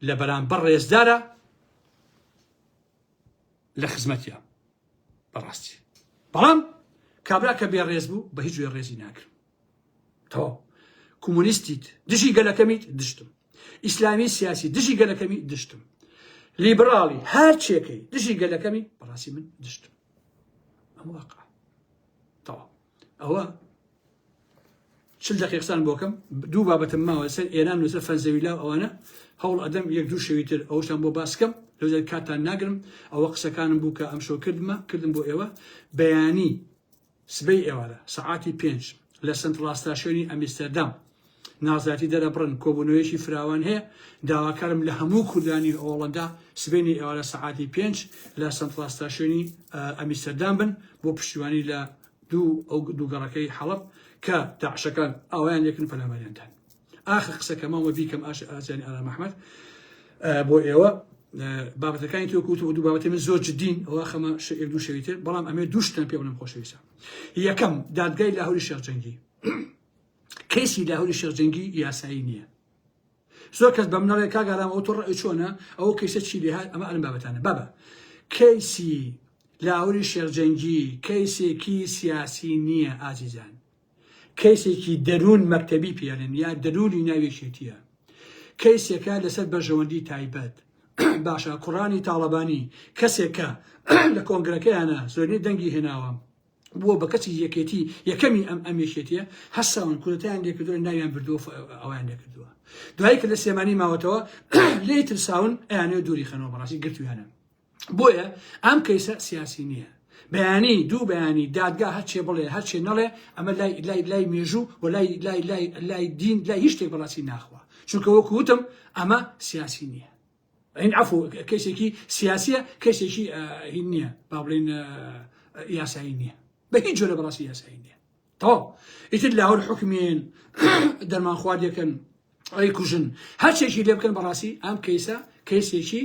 لە بەرامبەر ڕێزدارە لە خزمەتیە بەڕاستی بەڵام کابرا کە بێڕێز بوو بە هیچ وێ ڕێزی ناکرد تەواو کۆمونیستیت دژی گەلەکەمیت دشتم ئیسلامی سیاسی دژی گەلەکەمی دشتم لیبراڵی هەر چێکەی دژی گەلەکەمی بەڕاستی من دشتم ئەم واقع طبعا ئەوە 40 دقیقەسان بۆکەم دوو بابەتم ماوە سەر ئێران وسەر فەنزەویلا ئەوانە هەوڵ ئەدەم یەک دوو شەوی تر ئەوشتان بۆ باسکەم لەوزای کاتان ناگرم ئەوە قسەکانم بوو کە ئەم شەو کردم بۆ ئێوە بەیانی سبەی ئێوارە سەعاتی 5 لە سنترال ستاشۆنی ئەمستەردام نازاتی دەرەبڕن کۆبوونەوەیەکی فراوان هەیە داواکارم لە هەموو کوردانی ئۆڵەندا سبەینی ئێوارە سەعاتی 5 لە سنترال ستاشۆنی ئەمستەردام بن بۆ پشتیوانی لە دوو گەڕەکەی حەڵەب کە داعشەکان ئاوایان لێکن پەلاماریانتان ئاخر قسەکەمەوە بیکەم ئازانی ئارا محەممەد بۆ ئێوە بابەتەکانی تۆ کووتەوە دوو بابەتی من زۆر جدین ئەوە خەمە یەک دوو شەوی تر بەڵام ئەمێ دوو شتان پێ بڵێم خۆشەویستە یەکەم دادگای لاهوری شێخجەنگی کەیسی لاهوری شێخجەنگی یاسایی نییە زۆر کەس بەم نەڵێ کاگەڕام ئەو تۆ ڕێی چۆنە ئەوە کەیسە چی لێهات ئەمە ئەلم بابەتانە بابە کەیسی لاهوری شێخجەنگی کەیسێکی سیاسی نییە ئازیزان کەیسێکی دەروون مەکتەبی پێڵێن یا دەرونی ناوێکێتیە کەیسێکە لەسەر بەرژەوەندی تایبەت باشە کوڕانی تاڵەبانی کەسێکە لە کۆنگرەکەیانە زۆرینەی دەنگی هێناوە بووە بە کەسی یەکێتی یەکەمی ئەمێشێتیە هەستاون کوردەتیان لێکردووە ناویان بردووە ئەویان لێکردووە دوایی کە لە سێمانی ماوەتەوە لێ ترساون ئەیانەوە دووری خەنەوە بەڕاستی گرتویانە بۆیە ئەم کەیسە سیاسی نییە بەیانی دوو بەیانی دادگا هەرچێ بڵێ هەرچێ نەڵێ ئەمە لای مێژوو و لای دین لای هیچ شتێک بەڕاستی ناخوا چونکە وەکو وتم ئەمە سیاسی نییە این عفو کەسێکی سیاسیە کەسێکی هین نییە با بڵێن یاسایی نییە بە هیچ جۆرە بەڕاستی یاسایی نییە تەواو ئیتر لاهور حکمێن دەرمان خواردەکەن ئەی کوژن هەرچێکی لێ بکەن بەڕاستی ئەم کەیسە کەیسێکی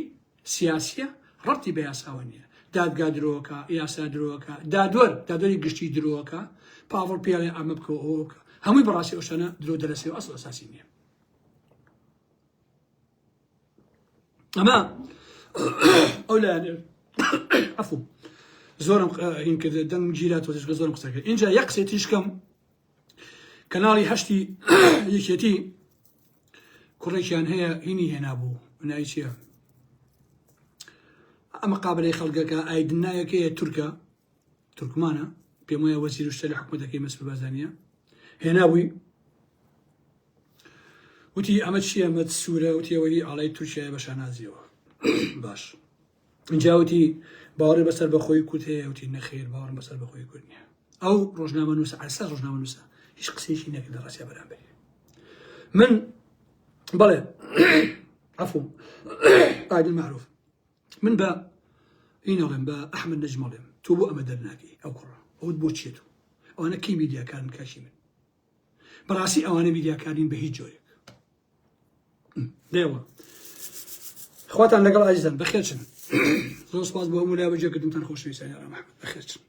سیاسیە ڕەبتی بە یاساوە نییە دادگا درۆکە یاسا درۆکە دادوەری گشتی درۆکە پاوەڕ پیاڵێ ئەمە بکەوە هەمووی بەڕاستی ئەوشانە درۆ دەرەسێ و ئەسڵ ئەساسی نییە ئەمە ئەو لایەنێ عەفو زۆرم هین کرد دەنگ گیراتەوە تشکە زۆرم قسە کرد اینجا یەک قسەی تریشکەم کەناڵی هەشتی یەکێتی کوڕێکیان هەیە هینی هێنابوو ناوی چییە ئەمە قابلەی خەڵکەکە ئایدنایەکەیە تورکمانە پێم وایە وەزیر شتە لە حکوومەتەکەی مەسعود بارزانیە هێنابووی وتی ئەمە چییە ئەمە سوورە وتی ئەوەی ئاڵای تورکیایە بە شانازیەوە باش اینجا وتی باوەڕی بەسەر بەخۆی کورد هەیە وتی نەخێر باوەڕم بەسەر بەخۆی کورد نییە ئەو ڕۆژنامە نووسە ئەساس ڕۆژنامە نووسە هیچ قسەیەکی نەکردە ڕاستیە بەرامبەر من بەڵێ عەفو عادل معروف من بە ئینەڵێم بە ئەحمەد نەجمەڵێم تۆ بۆ ئەمە دەرناکەی ئەو کوڕە ئەوت بۆ چێت ئەوانە کەی میدیاکارن کاشی من بەڕاستی ئەوانە میدیاکارین بە هیچ جۆرێک دێوە خواتان لەگەڵ ئازیزان بەخێرچن زۆر سپاس بۆ هەموو لا بەجێکردنتان خۆشەویستان یارە محەممەد بەخێرچن